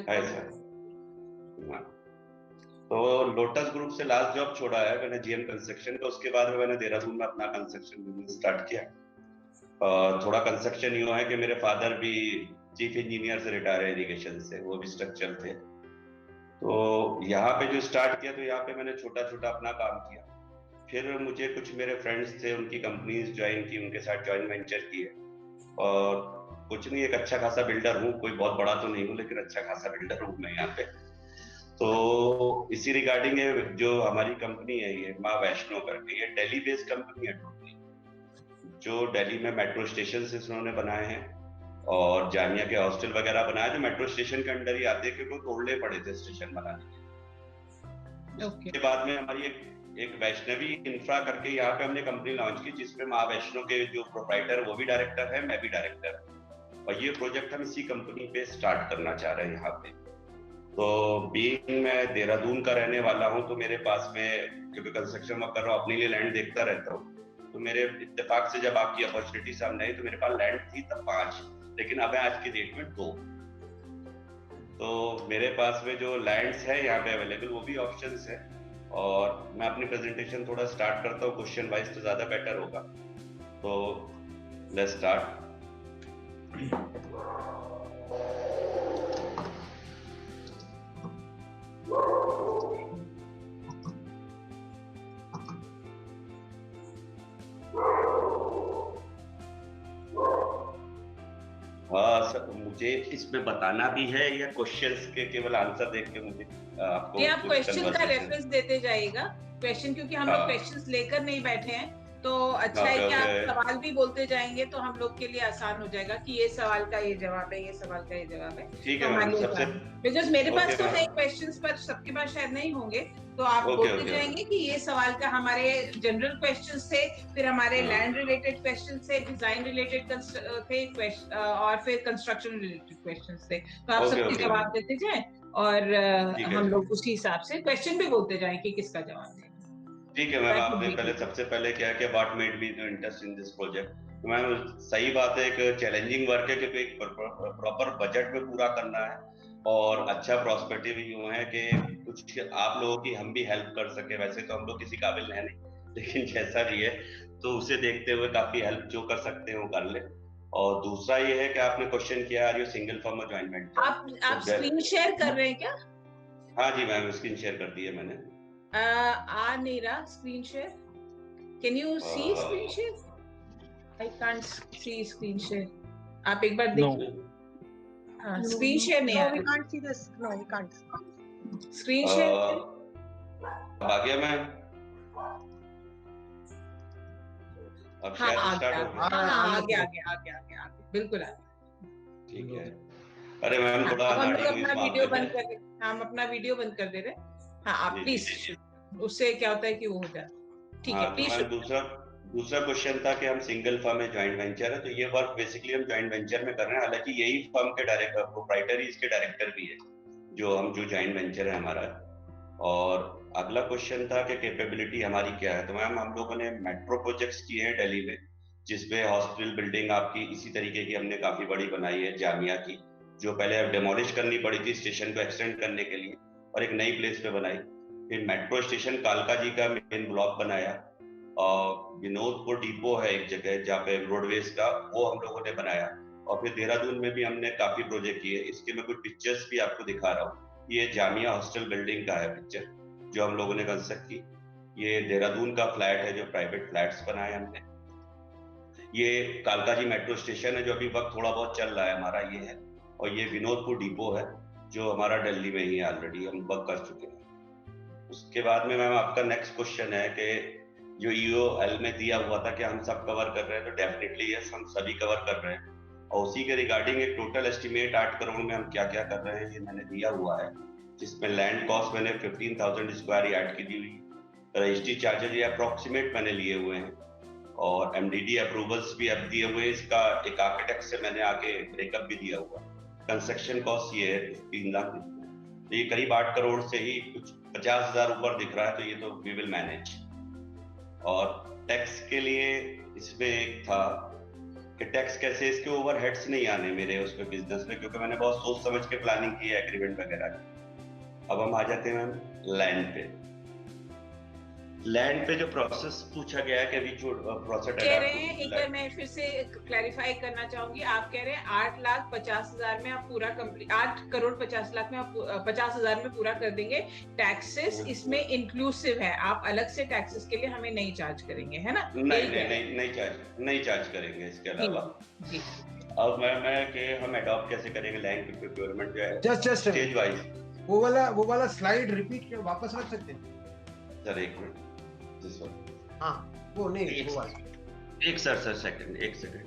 ऐसा। हाँ। तो लोटस ग्रुप से लास्ट जॉब छोड़ा है मैंने जीएम कंस्ट्रक्शन का, उसके बाद में मैंने देहरादून में अपना कंस्ट्रक्शन बिजनेस स्टार्ट किया। थोड़ा कंस्ट्रक्शन यूँ है कि मेरे फादर भी चीफ इंजीनियर से रिटायर है इरिगेशन से, वो भी स्ट्रक्चर थे। तो यहाँ पे जो स्टार्ट किया, तो यहाँ पे मैंने छोटा छोटा अपना काम किया। फिर मुझे कुछ मेरे फ्रेंड्स थे, उनकी कंपनीज ज्वाइन की, उनके साथ ज्वाइंट वेंचर किए। और कुछ नहीं, एक अच्छा खासा बिल्डर हूँ, कोई बहुत बड़ा तो नहीं हूँ लेकिन अच्छा खासा बिल्डर हूँ मैं यहाँ पे। तो इसी रिगार्डिंग जो हमारी कंपनी है ये माँ वैष्णो करके, ये दिल्ली बेस्ड कंपनी है टोटली, जो दिल्ली में मेट्रो स्टेशन इन्होंने बनाए हैं और जामिया के हॉस्टल वगैरह बनाए जो मेट्रो स्टेशन के अंडर ही आते हैं, क्योंकि वो तोड़ने पड़े थे स्टेशन बनाने के। उसके बाद में हमारी एक वैष्णवी इंफ्रा करके यहाँ पे हमने कंपनी लॉन्च की, जिसमें माँ वैष्णो के जो प्रोप्राइटर वो भी डायरेक्टर है, मैं भी डायरेक्टर हूँ। और ये प्रोजेक्ट हम इसी कंपनी पे स्टार्ट करना चाह रहे हैं यहाँ पे। तो बीइंग मैं देहरादून का रहने वाला हूँ, तो मेरे पास में, क्योंकि कंस्ट्रक्शन वर्क कर रहा हूँ, अपने लिए लैंड देखता रहता हूँ, तो मेरे इत्तेफाक से जब आपकी अपॉर्चुनिटी सामने आई, तो मेरे पास लैंड थी तब 5, लेकिन अब आज की डेट में 2। तो मेरे पास में जो लैंड्स है यहाँ पे अवेलेबल, वो भी ऑप्शंस है। और मैं अपनी प्रेजेंटेशन थोड़ा स्टार्ट करता हूँ क्वेश्चन वाइज, तो ज्यादा बेटर होगा। तो लेट्स स्टार्ट। हाँ सर, मुझे इसमें बताना भी है या क्वेश्चंस के केवल आंसर देख के मुझे आपको आप क्वेश्चन का रेफरेंस देते जाइएगा। क्वेश्चन, क्योंकि हम लोग क्वेश्चंस लेकर नहीं बैठे हैं, तो अच्छा है कि आप सवाल भी बोलते जाएंगे, तो हम लोग के लिए आसान हो जाएगा कि ये सवाल का ये जवाब है, ये सवाल का ये जवाब है। ठीक है मैम, सबसे बिकॉज मेरे पास तो है क्वेश्चंस, पर सबके पास शायद नहीं होंगे, तो आप बोलते जाएंगे कि ये सवाल का हमारे जनरल क्वेश्चंस थे, फिर हमारे लैंड रिलेटेड क्वेश्चंस थे, डिजाइन रिलेटेड थे, और फिर कंस्ट्रक्शन रिलेटेड क्वेश्चंस थे। तो आप सबके जवाब देते जाए और हम लोग उसी हिसाब से क्वेश्चन भी बोलते जाएं कि किसका जवाब दें। ठीक है मैम, आपने पहले सबसे पहले क्या किया, what made me interest in this project. तो मैम सही बात है, एक चैलेंजिंग वर्क है, क्योंकि एक प्रॉपर बजट में पूरा करना है, और अच्छा प्रॉस्पेक्टिव यूं है कि कुछ आप लोगों की हम भी हेल्प कर सके। वैसे तो हम लोग किसी काबिल है नहीं, लेकिन जैसा भी है तो उसे देखते हुए काफी हेल्प जो कर सकते हैं वो कर ले। और दूसरा ये है कि आपने क्वेश्चन किया, आर यू सिंगल फर्म और जॉइंट वेंचर। आप स्क्रीन शेयर कर रहे हैं क्या? हाँ जी मैम, स्क्रीन शेयर कर दी है मैंने। आ नहीं रहा screen share. Can you see screen share? I can't see screen share. आप एक बार देखिए। हाँ, स्क्रीन शेयर नहीं आ रहा। We can't see this. No, we can't. Screen share आ गया मैम? अब हाँ, शायद स्टार्ट हो गया। हाँ, आ गया, बिल्कुल आ गया। ठीक है। अरे मैम थोड़ा हम अपना वीडियो बंद कर दे, हम अपना वीडियो बंद कर दे रहे। हाँ, आप प्लीज, उससे क्या होता है कि वो हो जाता। ठीक है, प्लीज। दूसरा क्वेश्चन था कि हम सिंगल फर्म है, जॉइंट वेंचर है, तो ये वर्क बेसिकली हम जॉइंट वेंचर में कर रहे हैं। हालांकि यही फर्म के डायरेक्टर, प्रोप्राइटर ही इसके डायरेक्टर भी है, जो जॉइंट वेंचर है हमारा। और अगला क्वेश्चन था कि कैपेबिलिटी हमारी क्या है। तो मैम हम लोगों ने मेट्रो प्रोजेक्ट्स किए हैं दिल्ली में, जिसपे हॉस्पिटल बिल्डिंग आपकी इसी तरीके की हमने काफी बड़ी बनाई है, जामिया की, जो पहले डेमोलिश करनी पड़ी थी स्टेशन को एक्सटेंड करने के लिए, और एक नई प्लेस पे बनाई। फिर मेट्रो स्टेशन कालका जी का मेन ब्लॉक बनाया, और विनोदपुर डिपो है एक जगह जहाँ पे रोडवेज का, वो हम लोगों ने बनाया। और फिर देहरादून में भी हमने काफी प्रोजेक्ट किए। इसके मैं कुछ पिक्चर्स भी आपको दिखा रहा हूँ। ये जामिया हॉस्टल बिल्डिंग का है पिक्चर, जो हम लोगों ने कंस्ट्रक्ट की। ये देहरादून का फ्लैट है, जो प्राइवेट फ्लैट्स बनाए हमने। ये कालका जी मेट्रो स्टेशन है, जो अभी वक्त थोड़ा बहुत चल रहा है हमारा, ये है। और ये विनोदपुर डिपो है, जो हमारा दिल्ली में ही ऑलरेडी हम वर्क कर चुके हैं। उसके बाद में मैम आपका नेक्स्ट क्वेश्चन है कि जो EOL में दिया हुआ था कि हम सब कवर कर रहे हैं, तो डेफिनेटली यस, हम सभी कवर कर रहे हैं। और उसी के रिगार्डिंग एक टोटल एस्टिमेट 8 करोड़ में हम क्या क्या कर रहे हैं, ये मैंने दिया हुआ है, जिसमें लैंड कॉस्ट मैंने 15,000 स्क्वायर यार्ड की दी हुई, रजिस्ट्री चार्जेस ये अप्रोक्सीमेट मैंने लिए हुए हैं, और MDD अप्रूवल्स भी अब दिए हुए हैं। इसका एक आर्किटेक्ट से मैंने आके ब्रेकअप भी दिया हुआ। कंस्ट्रक्शन कॉस्ट ये है 3 लाख। तो ये करीब 8 करोड़ से ही कुछ 50,000 ऊपर दिख रहा है, तो ये तो वी विल मैनेज। और टैक्स के लिए इसमें एक था कि टैक्स कैसे, इसके ओवरहेड्स नहीं आने मेरे उस पे बिजनेस में, क्योंकि मैंने बहुत सोच समझ के प्लानिंग की है एग्रीमेंट वगैरह की। अब हम आ जाते हैं मैम लैंड पे। लैंड पे जो प्रोसेस पूछा गया है कि अभी जो प्रोसेस कह रहे हैं, एक बार मैं फिर से क्लैरिफाई करना चाहूंगी, आप कह रहे हैं 8,50,000 में आप पूरा कंप्लीट, 8,50,00,000 में आप 50,000 में पूरा कर देंगे, टैक्सेस इसमें इंक्लूसिव है, आप अलग से टैक्सेस के लिए हमें नहीं चार्ज करेंगे, है ना? नहीं चार्ज करेंगे इसके अलावा। अब मैं कि हम अडॉप्ट कैसे करेंगे लैंड प्रोक्योरमेंट जो है जस्ट स्टेज वाइज। वो वाला स्लाइड रिपीट के वापस रख सकते हैं सर? एक मिनट, दिस वन। हाँ वो नहीं, वो वाला एक सर सेकंड, एक सेकंड।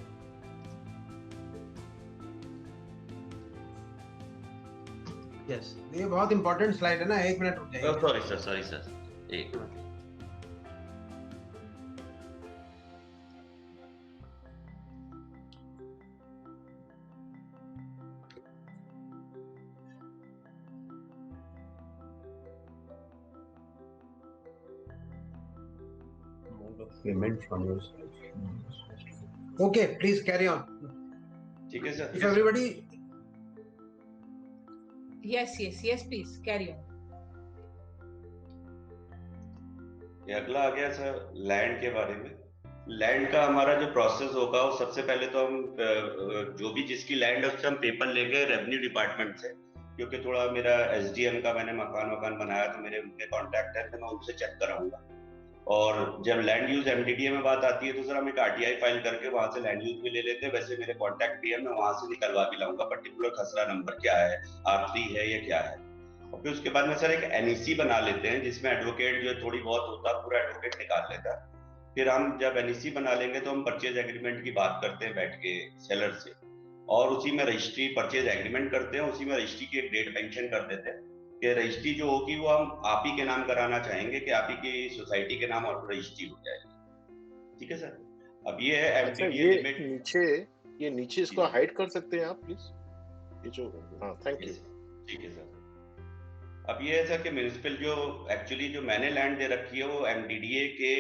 यस, ये बहुत इंपॉर्टेंट स्लाइड है ना, 1 मिनट रुक जाइए। सॉरी सर, एक minute. Payment from your side. Okay, please carry on. ठीक है sir. If everybody. Yes, please carry on. ये अगला आ गया सर लैंड के बारे में। लैंड का हमारा जो प्रोसेस होगा वो सबसे पहले तो हम जो भी जिसकी लैंड है उससे हम पेपर लेके रेवेन्यू डिपार्टमेंट से, क्योंकि थोड़ा मेरा एसडीएम का मैंने मकान बनाया तो मेरे उनके कॉन्टैक्ट है, तो मैं उनसे चेक कराऊंगा। और जब लैंड यूज एमडीडीए में बात आती है तो सर हम एक आरटीआई फाइल करके वहां से लैंड यूज भी ले लेते हैं। वैसे मेरे कॉन्टैक्ट भी है, मैं वहां से निकलवा भी लाऊंगा पर्टिकुलर खसरा नंबर क्या है, R3 है या क्या है। और फिर उसके बाद में सर एक एनईसी बना लेते हैं जिसमें एडवोकेट जो थोड़ी बहुत होता है पूरा एडवोकेट निकाल लेता है। फिर हम जब एनईसी बना लेंगे तो हम परचेज एग्रीमेंट की बात करते हैं बैठ के सेलर से, और उसी में रजिस्ट्री परचेज एग्रीमेंट करते हैं, उसी में रजिस्ट्री की एक डेट मेंशन कर देते हैं कि रजिस्ट्री जो होगी वो हम आप ही के नाम कराना चाहेंगे कि आप ही की सोसाइटी के नाम और रजिस्ट्री हो जाएगी। ठीक है सर। अब ये है एमडीडीए लिमिट। ये नीचे इसको हाइड कर सकते हैं आप प्लीज, ये जो, हाँ थैंक यू। ठीक है सर। अब ये है सर कि म्युनिसिपल जो एक्चुअली जो मैंने लैंड दे रखी है वो एमडीडीए के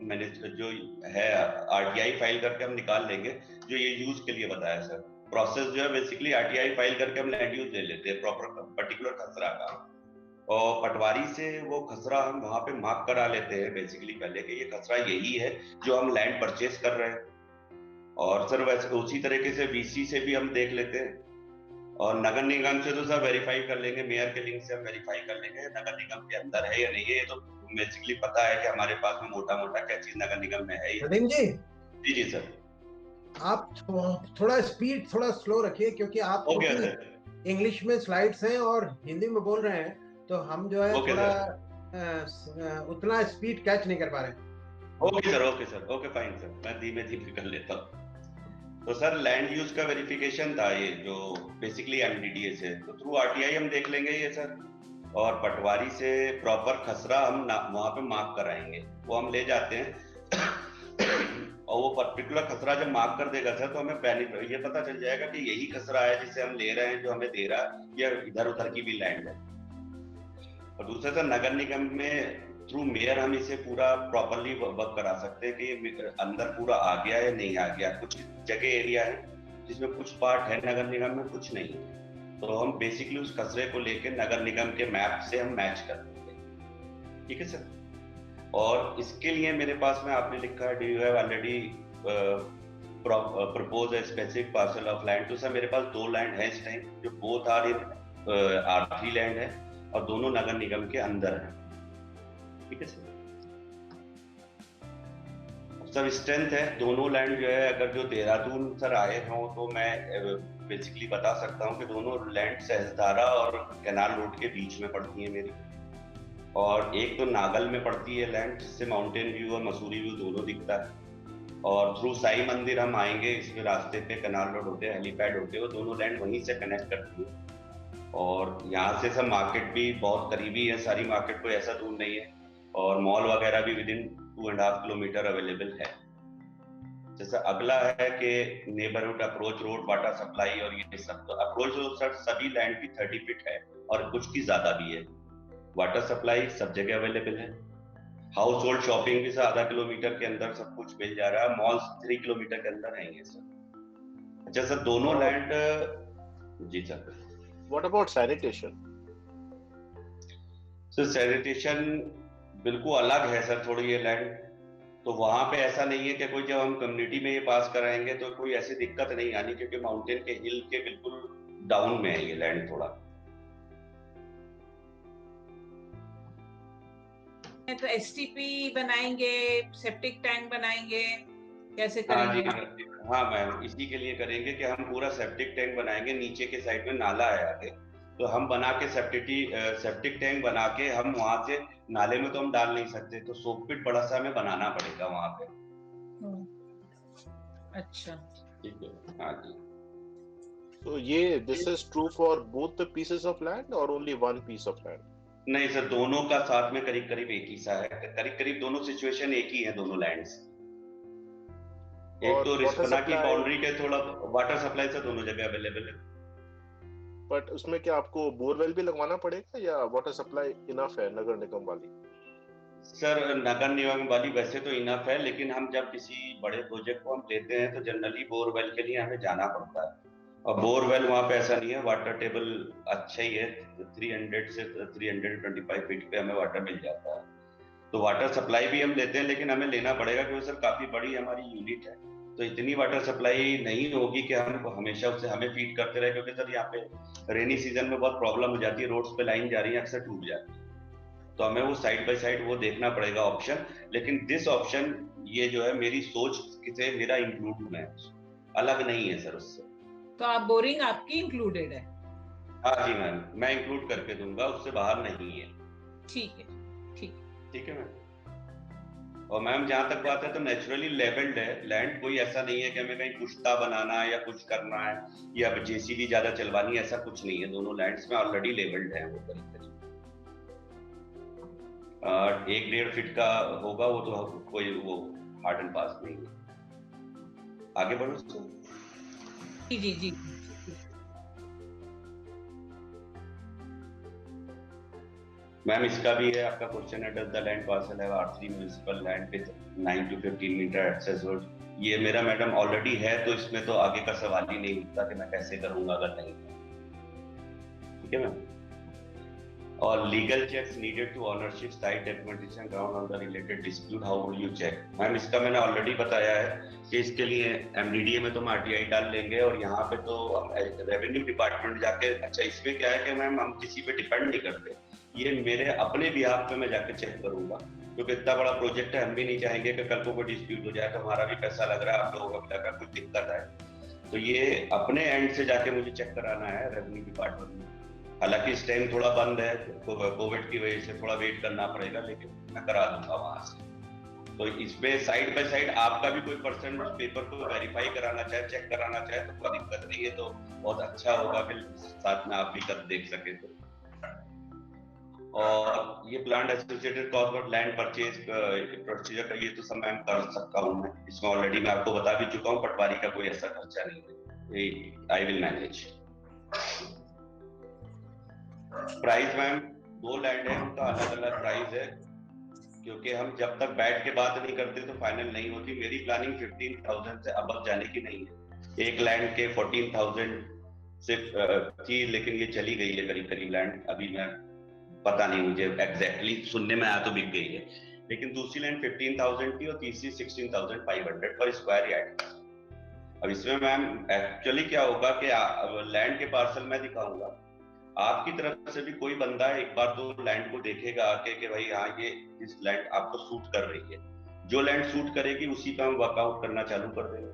मैंने जो है आरटीआई फाइल करके हम निकाल लेंगे, जो ये यूज के लिए बताया सर। प्रोसेस जो है बेसिकली आरटीआई फाइल करके हम लैंड यूज ले लेते हैं प्रॉपर पर्टिकुलर खसरा का, और पटवारी से वो खसरा हम वहां पे मार्क करा लेते हैं बेसिकली पहले कि ये खसरा यही है जो हम लैंड परचेज कर रहे हैं। और सर वैसे उसी तरीके से वीसी से भी हम देख लेते हैं, और नगर निगम से तो सर वेरीफाई कर लेंगे, मेयर के लिंक से हम वेरीफाई कर लेंगे नगर निगम के अंदर है या नहीं है। ये तो बेसिकली पता है कि हमारे पास में मोटा मोटा क्या चीज नगर निगम में है। नदीम जी जी सर। आप थोड़ा स्पीड थोड़ा स्लो रखिए, क्योंकि आप इंग्लिश में स्लाइड्स हैं और हिंदी में बोल रहे हैं, तो हम जो है थोड़ा उतना स्पीड कैच नहीं कर पा रहे। Okay sir, okay fine sir, मैं धीमे कर लेता हूँ। तो सर लैंड यूज का वेरिफिकेशन था ये जो बेसिकली एमडीडीए से, तो थ्रू आरटीआई हम देख लेंगे ये सर, और पटवारी से प्रॉपर खसरा हम वहां पे मार्क कराएंगे, वो हम ले जाते हैं। और वो पर्टिकुलर खसरा जब मार्क कर देगा सर तो हमें ये पता चल जाएगा कि यही खसरा है जिसे हम ले रहे हैं, जो हमें दे रहा है, या इधर उधर की भी लैंड है। और दूसरा सर नगर निगम में थ्रू मेयर हम इसे पूरा प्रॉपरली वर्क करा सकते हैं कि अंदर पूरा आ गया या नहीं आ गया। कुछ जगह एरिया है जिसमें कुछ पार्ट है नगर निगम में, कुछ नहीं है, तो हम बेसिकली उस खसरे को लेके नगर निगम के मैप से हम मैच कर देंगे। ठीक है सर। और इसके लिए मेरे पास में आपने लिखा है do you have already propose a specific parcel of land. तो सर मेरे पास 2 लैंड है इस टाइम जो both are in R3 land है और दोनों नगर निगम के अंदर है। ठीक है सर। सर स्ट्रेंथ है दोनों लैंड जो है, अगर जो देहरादून सर आए हों तो मैं बेसिकली बता सकता हूँ कि दोनों लैंड सहजधारा और कैनाल रोड के बीच में पड़ती है मेरी, और एक तो नागल में पड़ती है लैंड जिससे माउंटेन व्यू और मसूरी व्यू दोनों दिखता है। और थ्रू साई मंदिर हम आएंगे, इसके रास्ते पे कैनाल रोड होते हैं, हेलीपैड होते हैं, वो दोनों लैंड वहीं से कनेक्ट करती है। और यहाँ से सब मार्केट भी बहुत करीबी है, सारी मार्केट कोई ऐसा दूर नहीं है, और मॉल वगैरह भी विदिन 2.5 किलोमीटर अवेलेबल है। जैसे अगला है कि neighbourhood approach road, water supply और ये सब। तो अप्रोच रोड सर सभी लैंड की 30 फीट है और कुछ की ज्यादा भी है। वाटर सप्लाई सब जगह अवेलेबल है। हाउस होल्ड शॉपिंग भी सर आधा किलोमीटर के अंदर सब कुछ मिल जा रहा है। मॉल्स 3 किलोमीटर के अंदर है ये सर। अच्छा सर, दोनों लैंड, जी sir. What about sanitation? Sir sanitation बिल्कुल अलग है सर थोड़ी ये लैंड, तो वहां पे ऐसा नहीं है कि कोई, जब हम कम्युनिटी में ये पास कराएंगे तो कोई ऐसी दिक्कत नहीं आनी, क्योंकि माउंटेन के हिल के बिल्कुल डाउन में है ये लैंड थोड़ा। तो एसटीपी बनाएंगे, सेप्टिक टैंक बनाएंगे, कैसे हाँ जी, करेंगे? हाँ मैम, इसी के लिए करेंगे कि हम पूरा सेप्टिक टैंक बनाएंगे। नीचे के साइड में नाला है आगे, तो हम बना के सेप्टिक टैंक बना के हम वहां से, नाले में तो हम डाल नहीं सकते, तो सोकपिट बड़ा सा हमें बनाना पड़ेगा वहां पे। अच्छा, ठीक है, हाँ जी। तो ये this is true for both the pieces of land और only one piece of land? नहीं सर, दोनों का साथ में करीब करीब एक ही सा है, करीब करीब दोनों सिचुएशन एक ही है दोनों लैंड्स। एक तो रिस्पना की बाउंड्री के थोड़ा वाटर सप्लाई से दोनों जगह अवेलेबल है। बट उसमें क्या आपको बोरवेल भी लगवाना पड़ेगा या वाटर सप्लाई इनफ है नगर निगम वाली? सर नगर निगम वाली वैसे तो इनफ है, लेकिन हम जब किसी बड़े प्रोजेक्ट को हम लेते हैं तो जनरली बोरवेल के लिए हमें जाना पड़ता है, और बोरवेल वहाँ पे ऐसा नहीं है, वाटर टेबल अच्छा ही है, 300 से 325 फीट पे हमें वाटर मिल जाता है। तो वाटर सप्लाई भी हम लेते हैं, लेकिन हमें लेना पड़ेगा क्योंकि सर काफी बड़ी हमारी यूनिट है, तो इतनी वाटर सप्लाई नहीं होगी कि हम हमेशा उससे हमें फीड करते रहे, क्योंकि सर यहाँ पे रेनी सीजन में बहुत प्रॉब्लम हो जाती है, रोड्स पे लाइन जा रही है अक्सर टूट जाती है, तो हमें वो साइड बाय साइड वो देखना पड़ेगा ऑप्शन। लेकिन दिस ऑप्शन, ये जो है मेरी सोच से मेरा इंक्लूड में अलग नहीं है सर उससे। तो आप बोरिंग आपकी इंक्लूडेड है? हाँ जी मैम, मैं इंक्लूड करके दूंगा, उससे बाहर नहीं है। ठीक है, ठीक ठीक है मैम। और मैम जहां तक बात है तो नेचुरली लेवल्ड है लैंड, कोई ऐसा नहीं है कि हमें कहीं कुश्ता बनाना है या कुछ करना है या जेसीबी ज्यादा चलवानी है, ऐसा कुछ नहीं है, दोनों लैंड्स में ऑलरेडी लेवल्ड है वो तरीके से। 1-1.5 फीट का होगा वो, तो कोई वो हार्ड एंड फास्ट नहीं है। आगे बढ़ो सर। जी जी जी। मैम इसका भी है आपका क्वेश्चन है, does the land parcel have R3 municipal land with 9 to 15 meter access road? ये मेरा मैडम ऑलरेडी है, तो इसमें तो आगे का सवाल ही नहीं उठता कि मैं कैसे करूंगा अगर नहीं। ठीक है मैम। और legal checks needed to ownership site documentation ground on the related dispute, how will you check? Ma'am इसका मैंने ऑलरेडी बताया है कि इसके लिए एमडीडीए में तो हम आरटीआई डाल लेंगे, और यहाँ पे तो रेवेन्यू डिपार्टमेंट जाके, अच्छा इसमें क्या है कि मैम हम किसी पे डिपेंड नहीं करते, ये मेरे अपने बिहाफ पे मैं जाके चेक करूंगा, क्योंकि इतना बड़ा प्रोजेक्ट है, हम भी नहीं चाहेंगे कि कल को कोई डिस्प्यूट हो जाए तो हमारा भी पैसा लग रहा है, आप लोगों का भी लग रहा है, कुछ दिक्कत है, तो ये अपने एंड से जाके मुझे चेक कराना है रेवेन्यू डिपार्टमेंट में। हालांकि इस टाइम थोड़ा बंद है, कोविड की वजह से थोड़ा वेट करना पड़ेगा, लेकिन मैं करा दूंगा वहां से। तो इसमें साइड बाय साइड आपका भी कोई पर्सन उस पेपर को वेरीफाई कराना चाहे, चेक कराना चाहे, तो कोई दिक्कत नहीं है, तो बहुत अच्छा होगा, फिर साथ में आप भी कर देख सके तो। और ये plant associated cost for land purchase procedure का ये तो सब मैं कर सकता हूँ, मैं इसमें ऑलरेडी मैं आपको बता भी चुका हूँ, पटवारी का कोई ऐसा खर्चा नहीं है, I will manage. Price ma'am 2 land है, उनका अलग अलग प्राइस है, क्योंकि हम जब तक बैठ के बात नहीं करते तो फाइनल नहीं होती। मेरी प्लानिंग 15,000 से अब जाने की नहीं है, एक लैंड के 14,000 से थी, लेकिन ये चली गई है करीब करीब लैंड, अभी मैं पता नहीं, मुझे एग्जैक्टली सुनने में आया तो बिक गई है, लेकिन दूसरी लैंड 15,000 थी और तीसरी 16,500 पर स्क्वायर यार्ड। अब इसमें मैम एक्चुअली क्या होगा कि लैंड के पार्सल मैं दिखाऊंगा, आपकी तरफ से भी कोई बंदा एक बार तो लैंड को देखेगा आके कि भाई हाँ ये इस लैंड आपको सूट कर रही है, जो लैंड सूट करेगी उसी पे हम वर्कआउट करना चालू कर देंगे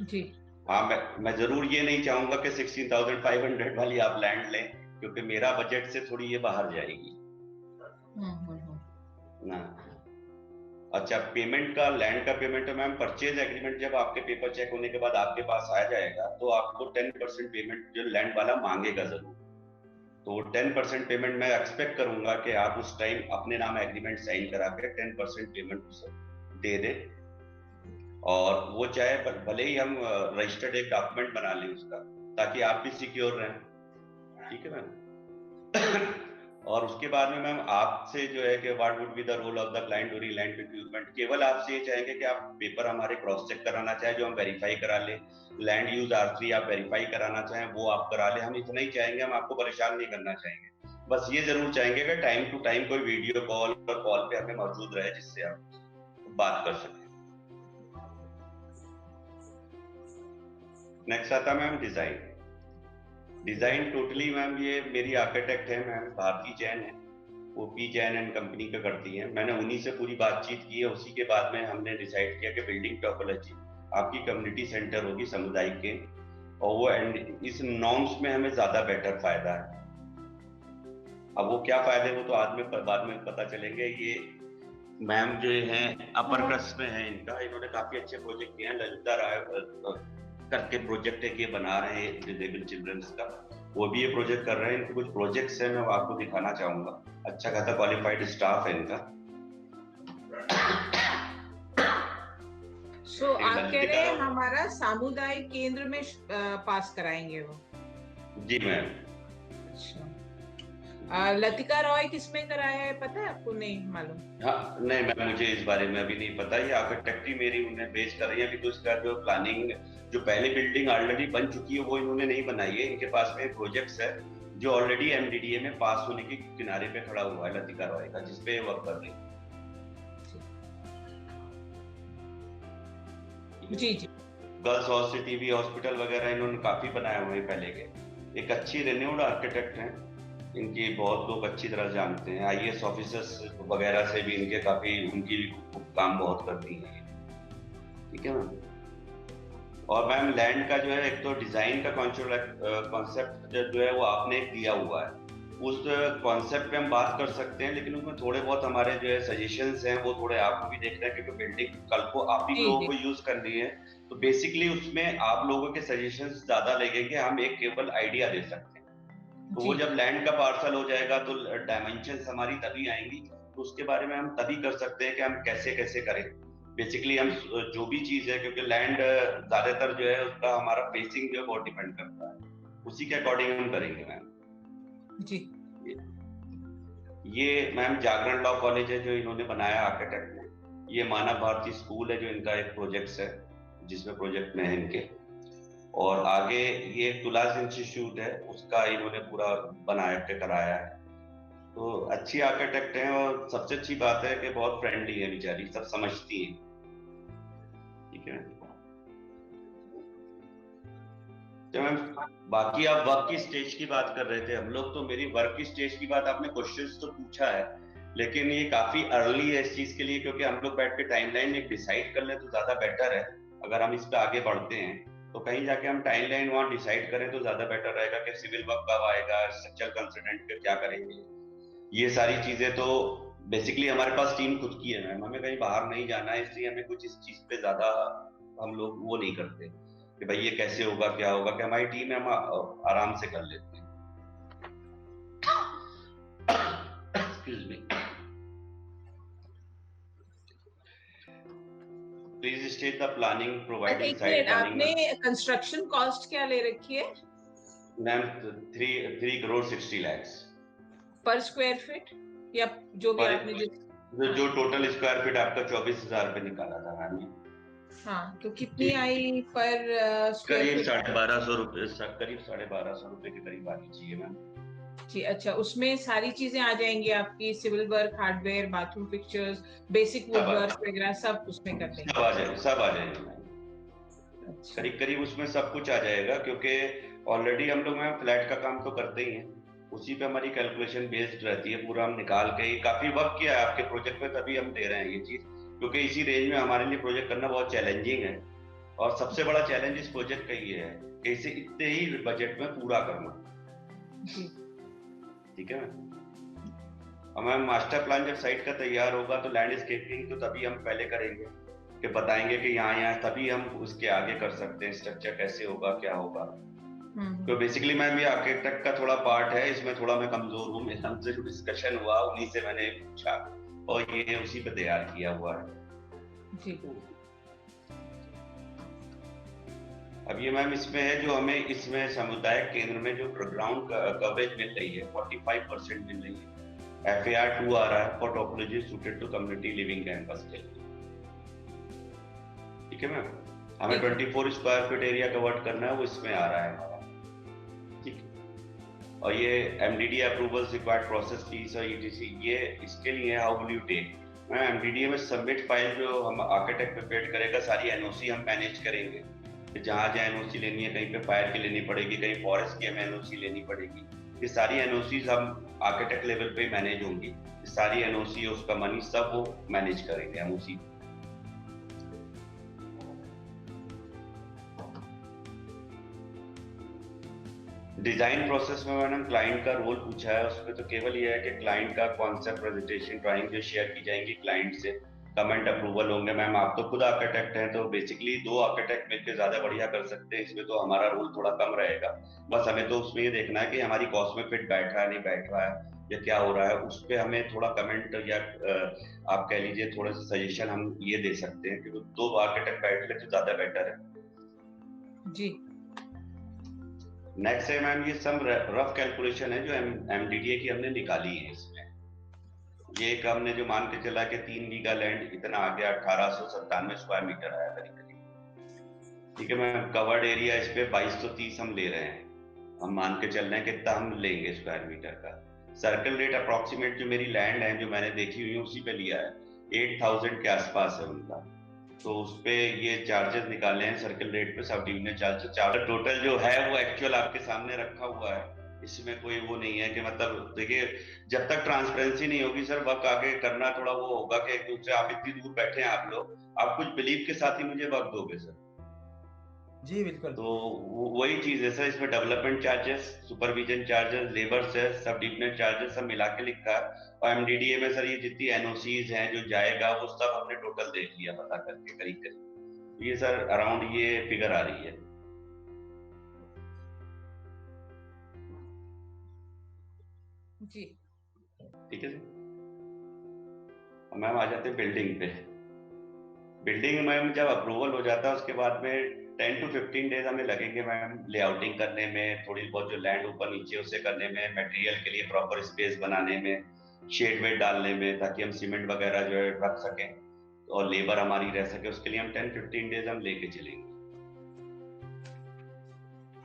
जी। हाँ, मैं जरूर ये नहीं चाहूंगा कि 16,500 वाली आप लैंड लें, क्योंकि मेरा बजट से थोड़ी ये बाहर जाएगी ना। अच्छा, पेमेंट का, लैंड का पेमेंट है मैम, परचेज एग्रीमेंट जब आपके पेपर चेक होने के बाद आपके पास आ जाएगा तो आपको 10% पेमेंट जो लैंड वाला मांगेगा जरूर, तो 10% पेमेंट मैं एक्सपेक्ट करूंगा कि आप उस टाइम अपने नाम एग्रीमेंट साइन करा के 10% पेमेंट उसे दे दे, और वो चाहे भले ही हम रजिस्टर्ड एक डॉक्यूमेंट बना लें उसका, ताकि आप भी सिक्योर रहें। ठीक है मैम। और उसके बाद में मैम आपसे जो है कि what would be the role of the client during land procurement, केवल आपसे ये चाहेंगे कि आप पेपर हमारे क्रॉस चेक कराना चाहें जो हम वेरीफाई करा ले, लैंड यूज R3 आप वेरीफाई कराना चाहें वो आप करा ले, हम इतना ही चाहेंगे, हम आपको परेशान नहीं करना चाहेंगे। बस ये जरूर चाहेंगे कि टाइम टू टाइम कोई वीडियो कॉल और कॉल पे हमें मौजूद रहे जिससे आप बात कर सकें। नेक्स्ट आता है ma'am design. Design totally ma'am ये मेरी आर्किटेक्ट है मैम भारती जैन है, वो पी जैन एंड कंपनी का करती है। मैंने उन्हीं से पूरी बातचीत की है, उसी के बाद में हमने डिसाइड किया कि बिल्डिंग टोपोलॉजी आपकी कम्युनिटी सेंटर होगी सामुदायिक के, और वो एंड इस नॉर्म्स में हमें ज्यादा बेटर फायदा है। अब वो क्या फायदे वो तो बाद में पता चलेंगे। ये मैम जो है अपर क्रस्ट में है इनका, इन्होंने काफी अच्छे प्रोजेक्ट किए हैं। ललिता राय करके प्रोजेक्ट है कि बना रहे हैं डिसेबल चिल्ड्रंस का, वो भी ये प्रोजेक्ट कर रहे हैं। इनके कुछ प्रोजेक्ट्स हैं, मैं आपको दिखाना चाहूंगा। अच्छा खासा क्वालिफाइड स्टाफ है इनका। सो आप कह रहे हैं हमारा सामुदायिक केंद्र में पास कराएंगे वो? जी मैम। लतिका रॉय किसमें कराया है पता है आपको? नहीं मालूम? हाँ नहीं मैम, मुझे इस बारे में अभी नहीं पता। ये आर्किटेक्ट ही मेरी उन्हें बेस कर रही है अभी, तो इसका जो प्लानिंग, जो पहली बिल्डिंग ऑलरेडी बन चुकी है वो इन्होंने नहीं बनाई है। इनके पास में प्रोजेक्ट्स है जो ऑलरेडी MDDA में पास होने के किनारे पे खड़ा हुआ है लतिका रॉय का, जिसपे वर्क कर रही है। जी जी। गर्ल्स हॉस्पिटल वगैरह इन्होंने काफी बनाए हुए हैं पहले के। एक अच्छी रेन्यूड आर्किटेक्ट हैं, इनकी बहुत लोग अच्छी तरह जानते हैं। IAS ऑफिसर्स वगैरह से भी इनके काफी, उनकी भी काम बहुत करती है। ठीक है मैम। और मैम लैंड का जो है एक तो डिजाइन का कॉन्सेप्ट जो है वो आपने दिया हुआ है, उस कॉन्सेप्ट पे हम बात कर सकते हैं, लेकिन उसमें थोड़े बहुत हमारे जो है सजेशंस हैं वो थोड़े आपको भी देखना है, क्योंकि बिल्डिंग कल को आप ही लोगों को यूज करनी है। तो बेसिकली उसमें आप लोगों के सजेशंस ज्यादा लगेंगे, हम एक केवल आइडिया दे सकते हैं। तो वो जब लैंड का पार्सल हो जाएगा तो डायमेंशंस हमारी तभी आएंगी, तो उसके बारे में हम तभी कर सकते हैं कि हम कैसे कैसे करें। बेसिकली हम जो भी चीज है, क्योंकि लैंड ज्यादातर जो है उसका हमारा फेसिंग जो है बहुत डिपेंड करता है, उसी के अकॉर्डिंग हम करेंगे मैम। जी। ये मैम जागरण लॉ कॉलेज है जो इन्होंने बनाया आर्किटेक्ट ने। ये मानव भारती स्कूल है जो इनका एक प्रोजेक्ट है, जिसमें प्रोजेक्ट में है इनके। और आगे ये तुलास इंस्टीट्यूट है, उसका इन्होंने पूरा बनाया के कराया है। तो अच्छी आर्किटेक्ट हैं, और सबसे अच्छी बात है कि बहुत फ्रेंडली है बेचारी, सब समझती है। ठीक है। तो मैम बाकी आप वर्क की स्टेज की बात कर रहे थे हम लोग, तो मेरी वर्क की स्टेज की बात आपने क्वेश्चंस तो पूछा है, लेकिन ये काफी अर्ली है इस चीज के लिए, क्योंकि हम लोग बैठ के टाइमलाइन एक डिसाइड कर ले तो ज्यादा बेटर है। अगर हम इस पे आगे बढ़ते हैं तो कहीं जाके हम टाइमलाइन वहाँ डिसाइड करें तो ज्यादा बेटर रहेगा कि सिविल वर्क कब आएगा, स्ट्रक्चरल कंसल्टेंट क्या करेंगे, ये सारी चीजें। तो बेसिकली हमारे पास टीम खुद की है मैम, हमें कहीं बाहर नहीं जाना है, इसलिए हमें कुछ इस चीज पे ज्यादा हम लोग वो नहीं करते कि भाई ये कैसे होगा क्या होगा, कि हमारी टीम है, हम आराम से कर लेते हैं। Excuse me, please state the planning providing site planning. आपने कंस्ट्रक्शन कॉस्ट क्या ले रखी है मैम? 3 करोड़ 60 लाख पर स्क्वायर फीट, या जो भी आपने जो टोटल स्क्वायर फीट आपका 24,000 पे निकाला था मैम। हाँ, तो कितनी आई पर करीब 1250 रुपए, करीब 1250 रुपए के करीब आनी चाहिए मैम। जी अच्छा, उसमें सारी चीजें आ जाएंगी आपकी, civil work, hardware, bathroom fixtures, basic wood work वगैरह सब उसमें कर देंगे? सब आ जाएगा मैम। करीब करीब उसमें सब कुछ आ जाएगा, क्योंकि ऑलरेडी हम लोग मैम फ्लैट का काम तो करते ही हैं, उसी पे हमारी कैलकुलेशन बेस्ड रहती है। पूरा हम निकाल के काफी वर्क किया है आपके प्रोजेक्ट पे, तभी हम दे रहे हैं ये चीज, क्योंकि इसी रेंज में हमारे लिए प्रोजेक्ट करना बहुत चैलेंजिंग है। और सबसे बड़ा चैलेंज इस प्रोजेक्ट का ये है कि इसे इतने ही बजट में पूरा करना। ठीक है मैम। मैम मास्टर प्लान जब साइट का तैयार होगा तो लैंडस्केपिंग तो तभी हम पहले करेंगे कि बताएंगे कि यहाँ तभी हम उसके आगे कर सकते हैं, स्ट्रक्चर कैसे होगा क्या होगा। तो बेसिकली मैम ये आर्किटेक्ट का थोड़ा पार्ट है, इसमें थोड़ा मैं कमजोर हूँ, मेरा हमसे जो डिस्कशन हुआ उन्हीं से मैंने पूछा और ये उसी पे तैयार किया हुआ है जी। अब ये मैम इसमें है जो हमें इसमें सामुदायिक केंद्र में जो ग्राउंड कवरेज मिल रही है 45% मिल रही है, FAR 2 आ रहा है for topology suited to community living campus के लिए। ठीक है मैम, हमें 24 स्क्वायर फीट एरिया कवर करना है, वो इसमें आ रहा है हमारा। ठीक है, और ये MDDA approvals required process fees और ETC, ये इसके लिए हाउ विल यू टेक। मैं MDDA में सबमिट फाइल जो हम आर्किटेक्ट प्रिपेयर करेगा, सारी NOC हम मैनेज करेंगे। जहाँ जहाँ NOC लेनी है, कहीं पे फायर की लेनी पड़ेगी, कहीं फॉरेस्ट की हमें NOC लेनी पड़ेगी, ये सारी NOCs हम आर्किटेक्ट लेवल पे मैनेज होंगी। सारी NOC उसका मनी सब वो मैनेज करेंगे हम उसी। डिजाइन प्रोसेस में मैंने क्लाइंट का रोल पूछा है, उसमें तो केवल ये है कि क्लाइंट का कॉन्सेप्ट प्रेजेंटेशन ड्राइंग जो शेयर की जाएंगी क्लाइंट से, कमेंट अप्रूवल होंगे। मैम आप तो खुद आर्किटेक्ट हैं, तो बेसिकली 2 आर्किटेक्ट मिलकर ज्यादा बढ़िया कर सकते हैं, इसमें तो हमारा रोल थोड़ा कम रहेगा। बस हमें तो उसमें ये देखना है कि हमारी कॉस्ट में फिट बैठ रहा है नहीं बैठ रहा है या क्या हो रहा है, उस पर हमें थोड़ा कमेंट या आप कह लीजिए थोड़ा सा सजेशन हम ये दे सकते हैं कि 2 आर्किटेक्ट बैठ ले तो ज्यादा बेटर है जी। नेक्स्ट है मैम, ये सब रफ कैलकुलेशन है जो MDDA की हमने निकाली है। इसमें ये एक हमने जो मान के चला कि 3 बीघा लैंड इतना आ गया, 1897 स्क्वायर मीटर आया करीब करीब। ठीक है मैम, कवर्ड एरिया इस पे 2230 हम ले रहे हैं, हम मान के चल रहे हैं कितना हम लेंगे स्क्वायर मीटर का। सर्कल रेट अप्रोक्सीमेट जो मेरी लैंड है जो मैंने देखी हुई है उसी पे लिया है, 8000 के आसपास है उनका, तो उस पे ये चार्जेस निकाले हैं सर्कल रेट पे, सब डिविजन चार्जेस टोटल जो है वो एक्चुअल आपके सामने रखा हुआ है। इसमें कोई वो नहीं है कि मतलब देखिए जब तक ट्रांसपेरेंसी नहीं होगी सर, वर्क आगे करना थोड़ा वो होगा कि एक दूसरे, आप इतनी दूर बैठे हैं आप लोग, आप कुछ बिलीव के साथ ही मुझे वर्क दोगे सर। जी बिल्कुल। तो वही चीज है सर, इसमें development charges, supervision charges, labour cess, sub division charges सब मिला के लिखा है। और MDDA में सर ये जितनी NOCs हैं जो जाएगा वो सब हमने टोटल देख लिया पता करके करीब करीब, ये सर अराउंड ये फिगर आ रही है। जी ठीक है सर। मैम आ जाते हैं बिल्डिंग पे। बिल्डिंग मैम जब अप्रूवल हो जाता है उसके बाद में 10 to 15 डेज हमें लगेंगे मैम लेआउटिंग करने में, थोड़ी बहुत जो लैंड ऊपर नीचे उसे करने में, मटेरियल के लिए प्रॉपर स्पेस बनाने में, शेड वेड डालने में ताकि हम सीमेंट वगैरह जो है रख सकें और लेबर हमारी रह सके, उसके लिए हम 10-15 डेज हम लेके चलेंगे।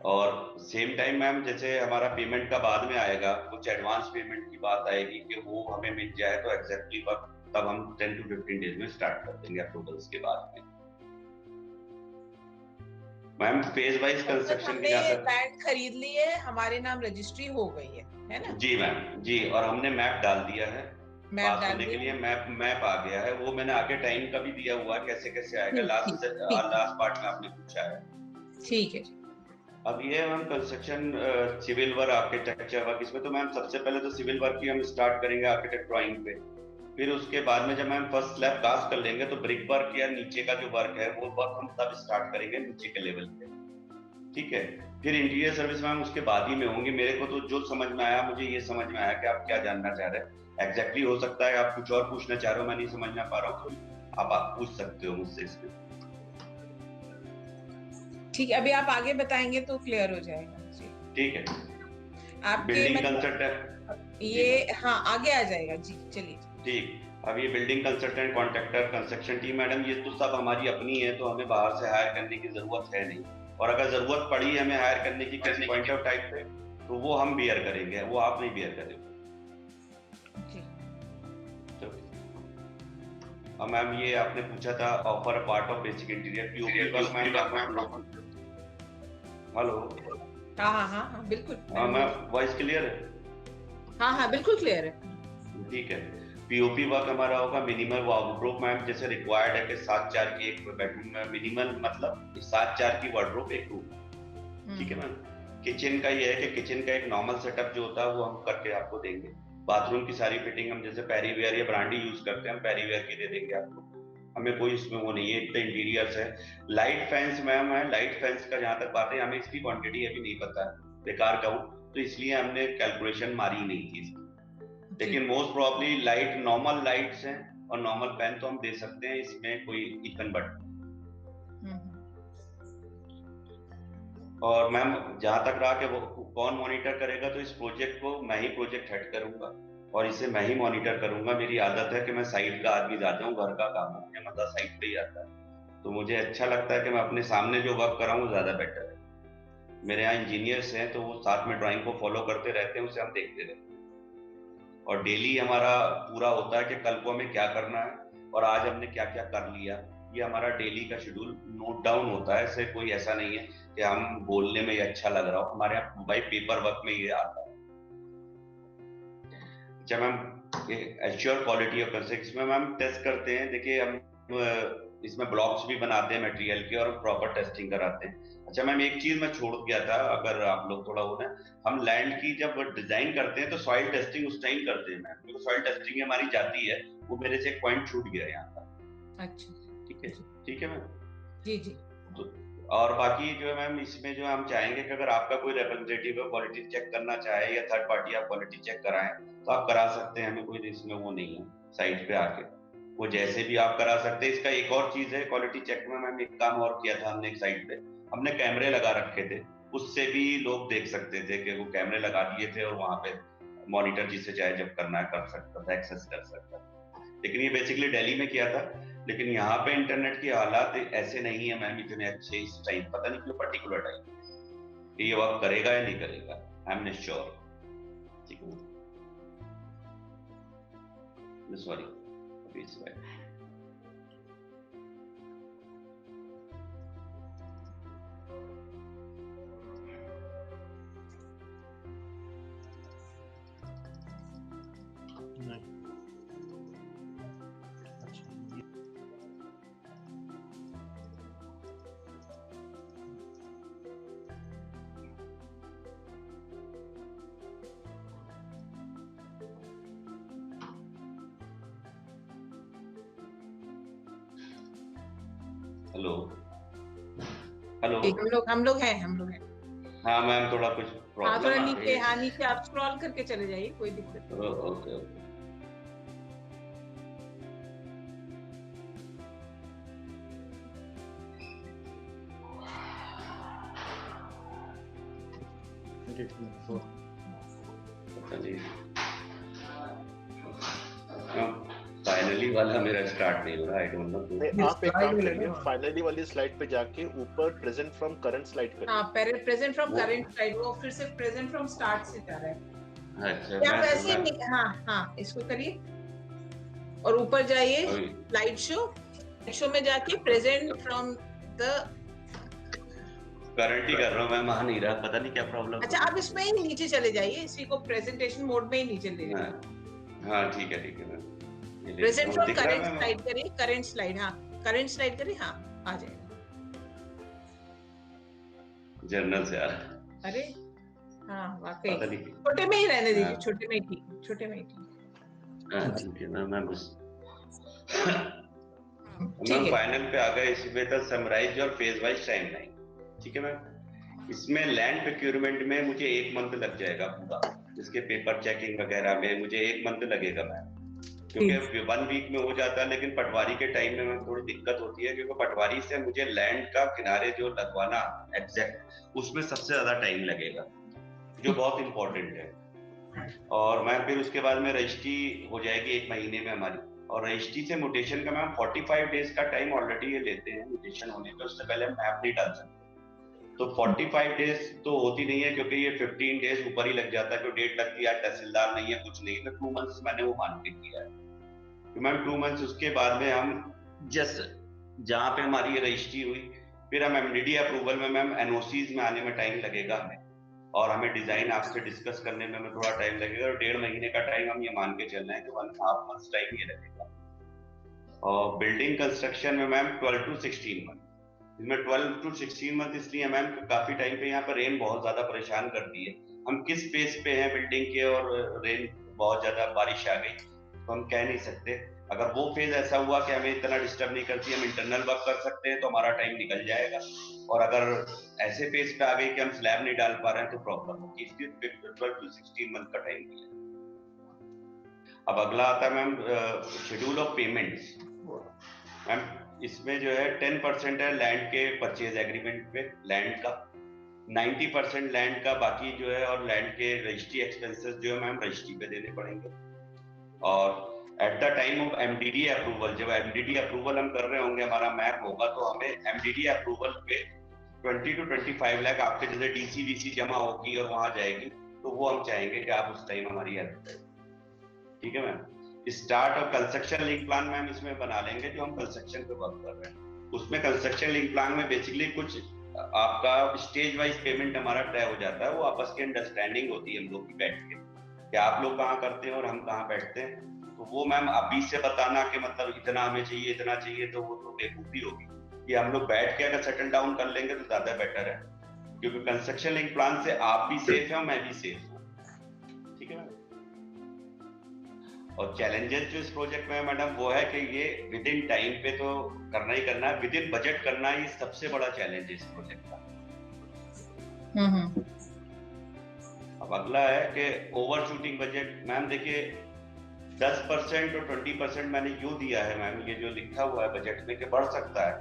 और सेम टाइम मैम जैसे हमारा पेमेंट का बाद में आएगा, कुछ एडवांस पेमेंट की बात आएगी कि वो हमें मिल जाए तो एग्जैक्टली वक्त तब हम 10 to 15 डेज में स्टार्ट कर देंगे अप्रूवल्स के बाद में। मैम फेज वाइज कंस्ट्रक्शन की जहाँ तक लैंड खरीद ली है, हमारे नाम रजिस्ट्री हो गई है ना? जी मैम जी, और हमने मैप डाल दिया है, पास होने के लिए मैप आ गया है, वो मैंने आगे टाइम का भी दिया हुआ है कैसे कैसे आएगा, लास्ट पार्ट में आपने पूछा है। ठीक है। अब ये ma'am construction civil work architecture work, इसमें तो मैम सबसे पहले तो सिविल वर्क की हम स्टार्ट करेंगे आर्किटेक्ट ड्राइंग पे, फिर उसके बाद में जब मैम फर्स्ट स्लैब कास्ट कर लेंगे तो ब्रिक वर्क या नीचे का जो वर्क है वो वर्क हम तब स्टार्ट करेंगे नीचे के लेवल पे। ठीक है, फिर इंटीरियर सर्विस मैम उसके बाद ही में होंगी। मेरे को तो जो समझ में आया, मुझे ये समझ में आया कि आप क्या जानना चाह रहे हैं एग्जैक्टली, हो सकता है आप कुछ और पूछना चाह रहे हो, मैं नहीं समझना पा रहा हूँ, आप पूछ सकते हो मुझसे इसमें। ठीक है, अभी आप आगे बताएंगे तो क्लियर हो जाएगा जी। ठीक है, आपके बिल्डिंग कंसल्टेंट ये हाँ आगे आ जाएगा जी, चलिए। ठीक, अब ये building consultant, contractor, construction team madam ये तो सब हमारी अपनी है, तो हमें बाहर से हायर करने की जरूरत है नहीं, और अगर जरूरत पड़ी हमें हायर करने की किसी पॉइंट ऑफ टाइम पे तो वो हम बियर करेंगे, वो आप नहीं बियर करेंगे। अब मैम ये आपने पूछा था offer part of basic interior POP work ma'am. Hello, हाँ बिल्कुल। हाँ मैम, वॉइस क्लियर है? हाँ बिल्कुल क्लियर है। ठीक है, पीओपी वर्क हमारा होगा मिनिमल वार्डरोब मैम, जैसे रिक्वायर्ड है कि 7-4 की एक बेडरूम में मिनिमल, मतलब 7-4 की वार्डरोब एक रूम। ठीक है मैम, किचन का ये है कि किचन का एक नॉर्मल सेटअप जो होता है वो हम करके आपको देंगे। बाथरूम की सारी फिटिंग हम जैसे पैरीवेयर या ब्रांडी यूज करते हैं, हम पैरीवेयर की दे देंगे आपको, हमें कोई इसमें वो नहीं है। इतने इंटीरियर्स है, लाइट फैंस मैम है, लाइट फैंस का जहाँ तक बात है हमें इसकी क्वांटिटी अभी नहीं पता है, बेकार कहूँ तो इसलिए हमने कैलकुलेशन मारी नहीं थी इसकी, लेकिन most probably light normal lights हैं और नॉर्मल फैन तो हम दे सकते हैं, इसमें कोई इकन बट। और मैम जहां तक रहा कि वो कौन मॉनिटर करेगा, तो इस प्रोजेक्ट को मैं ही प्रोजेक्ट हेड करूंगा, और इसे मैं ही मॉनिटर करूंगा। मेरी आदत है कि मैं साइट का आदमी ज्यादा हूँ, घर का काम मुझे मतलब साइट पे ही आता है, तो मुझे अच्छा लगता है कि मैं अपने सामने जो वर्क कर रहा हूँ ज्यादा बेटर है। मेरे यहाँ इंजीनियर्स हैं तो वो साथ में ड्राइंग को फॉलो करते रहते हैं, उसे हम देखते रहते हैं और डेली हमारा पूरा होता है कि कल को हमें क्या करना है और आज हमने क्या क्या कर लिया। ये हमारा डेली का शेड्यूल नोट डाउन होता है। ऐसे कोई ऐसा नहीं है कि हम बोलने में ये अच्छा लग रहा हो, हमारे यहाँ भाई पेपर वर्क में ये आता है। जब हम एश्योर क्वालिटी ऑफ कंस्ट्रक्शन में हम टेस्ट करते हैं, देखिए हम इसमें ब्लॉक्स भी बनाते हैं मटेरियल के और प्रॉपर टेस्टिंग कराते हैं। अच्छा मैम, एक चीज मैं छोड़ गया था, अगर आप लोग थोड़ा हो ना, हम लैंड की जब डिजाइन करते हैं तो सॉइल टेस्टिंग उस टाइम करते हैं मैम, क्योंकि सॉइल टेस्टिंग हमारी जाती है, वो मेरे से एक पॉइंट छूट गया यहाँ पर। अच्छा ठीक है मैम। जी तो और बाकी जो है मैम, इसमें जो हम चाहेंगे कि अगर आपका कोई रिप्रेजेंटेटिव क्वालिटी चेक करना चाहे या थर्ड पार्टी आप क्वालिटी चेक कराएं तो आप करा सकते हैं, हमें कोई इसमें वो नहीं है। साइट पे आके वो जैसे भी आप करा सकते हैं। इसका एक और चीज है क्वालिटी चेक में, मैम एक काम और किया था हमने एक साइट पे, हमने कैमरे लगा रखे थे, उससे भी लोग देख सकते थे कि वो कैमरे लगा दिए थे और वहां पे मॉनिटर जिससे चाहे जब करना है कर सकता था, एक्सेस कर सकता था। लेकिन ये बेसिकली दिल्ली में किया था, लेकिन यहाँ पे इंटरनेट की हालात ऐसे नहीं है मैम इतने अच्छे इस टाइम, पता नहीं क्यों पर्टिकुलर टाइम ये वर्क करेगा या नहीं करेगा, आई एम नॉट श्योर। ठीक है, सॉरी अभी इस बार हेलो हम लोग हैं। हाँ मैम, थोड़ा कुछ प्रॉब्लम थोड़ा नीचे, नीचे आप स्क्रॉल करके चले जाइए, कोई दिक्कत नहीं। ओके फाइनली वाला मेरा स्टार्ट नहीं हो रहा, आई डोंट नो। आप एक काम करिए, फाइनली वाली स्लाइड पे जाके ऊपर प्रेजेंट फ्रॉम करंट स्लाइड करिए। हां, प्रेजेंट फ्रॉम करंट स्लाइड, वो फिर से प्रेजेंट फ्रॉम स्टार्ट से जा रहा है। अच्छा या वैसे हां इसको करिए और ऊपर जाइए स्लाइड शो में जाके प्रेजेंट फ्रॉम द करंट ही कर रहा हूं मैं, मान नहीं रहा, पता नहीं क्या प्रॉब्लम। अच्छा, आप इसमें ही नीचे चले जाइए, इसी को प्रेजेंटेशन मोड में ही नीचे ले जाइए। हां ठीक है ma'am, present from current slide करिए, करंट स्लाइड, हां करंट स्लाइड करिए, हां आ जाएगा। जर्नल से आ रहा। अरे हां वाकई छोटे में ही रहने दीजिए, छोटे में ही ठीक। हां ठीक है ना, मैं बस हम फाइनल पे आ गए। इसमें तो समराइज और फेज वाइज टाइमलाइन। ठीक है मैम, इसमें लैंड प्रोक्योरमेंट में मुझे 1 मंथ लग जाएगा पूरा, इसके पेपर चेकिंग वगैरह में मुझे 1 मंथ लगेगा मैम, क्योंकि 1 वीक में हो जाता है। लेकिन पटवारी के टाइम में मैम थोड़ी दिक्कत होती है, क्योंकि पटवारी से मुझे लैंड का किनारे जो लगवाना एग्जैक्ट, उसमें सबसे ज्यादा टाइम लगेगा, जो बहुत इंपॉर्टेंट है। और मैम फिर उसके बाद में रजिस्ट्री हो जाएगी 1 महीने में हमारी, और रजिस्ट्री से म्यूटेशन का मैम 45 डेज का टाइम ऑलरेडी ये लेते हैं म्यूटेशन होने के, उससे पहले हम मैप नहीं डाल सकते। तो 45 डेज तो होती नहीं है, क्योंकि ये 15 डेज ऊपर ही लग जाता है, क्योंकि डेट लगती है, तहसीलदार नहीं है, कुछ नहीं है, तो 2 मंथ्स मैंने वो मान के किया है। तो मैम 2 मंथ्स उसके बाद में हम जस्ट जहाँ पे हमारी रजिस्ट्री हुई, फिर हम एमडीडी अप्रूवल में मैम एनओसीज में आने में टाइम लगेगा हमें, और हमें डिजाइन आपसे डिस्कस करने में हमें थोड़ा टाइम लगेगा, और 1.5 महीने का टाइम हम ये मान के चलना है कि 1.5 मंथ्स टाइम ये लगेगा। और बिल्डिंग कंस्ट्रक्शन में मैम 12 to 16 मंथ, इसमें 12 to 16 मंथ इसलिए मैम काफी टाइम पे यहाँ पर रेन बहुत ज्यादा परेशान करती है। हम किस फेज पे हैं बिल्डिंग के और रेन बहुत ज्यादा बारिश आ गई तो हम कह नहीं सकते। अगर वो फेज ऐसा हुआ कि हमें इतना डिस्टर्ब नहीं करती, हम इंटरनल वर्क कर सकते हैं, तो हमारा टाइम निकल जाएगा। और अगर ऐसे फेज पे आ गई कि हम स्लैब नहीं डाल पा रहे हैं तो प्रॉब्लम होगी, इसलिए 12 to 16 मंथ का टाइम दिया। अब अगला आता है ma'am schedule of payments. Ma'am इसमें जो है 10% है लैंड के परचेज एग्रीमेंट पे लैंड का, 90% लैंड का बाकी जो है, और लैंड के रजिस्ट्री एक्सपेंसेस जो है मैम रजिस्ट्री पे देने पड़ेंगे। और at the time of MDD approval, जब एमडीडी अप्रूवल हम कर रहे होंगे, हमारा मैप होगा, तो हमें एमडीडी अप्रूवल पे 20 to 25 लाख आपके जैसे डीसी जमा होगी और वहां जाएगी, तो वो हम चाहेंगे कि आप उस टाइम हमारी हेल्प करें। ठीक है मैम। स्टार्ट और कंस्ट्रक्शन लिंक प्लान मैम इसमें बना लेंगे जो हम कंस्ट्रक्शन पे वर्क कर रहे हैं। उसमें कंस्ट्रक्शन लिंक प्लान में बेसिकली कुछ आपका स्टेज वाइज पेमेंट हमारा तय हो जाता है, वो आपस की अंडरस्टैंडिंग होती है हम लोग की बैठ के कि आप लोग कहाँ करते हैं और हम कहाँ बैठते हैं। तो वो मैम अभी से बताना कि मतलब इतना हमें चाहिए, इतना चाहिए, तो वो तो बेवकूफी होगी। ये हम लोग बैठ के अगर सेटल डाउन कर लेंगे तो ज्यादा बेटर है, क्योंकि कंस्ट्रक्शन लिंक प्लान से आप भी सेफ है और मैं भी सेफ हूँ। ठीक है मैम। और चैलेंजेस जो इस प्रोजेक्ट में है मैडम वो है कि ये विद इन टाइम पे तो करना ही करना है, विद इन बजट करना ही सबसे बड़ा चैलेंज है इस प्रोजेक्ट का। अब अगला है कि ओवर शूटिंग बजट। मैम देखिए 10% और 20% मैंने यूं दिया है मैम, ये जो लिखा हुआ है बजट में कि बढ़ सकता है।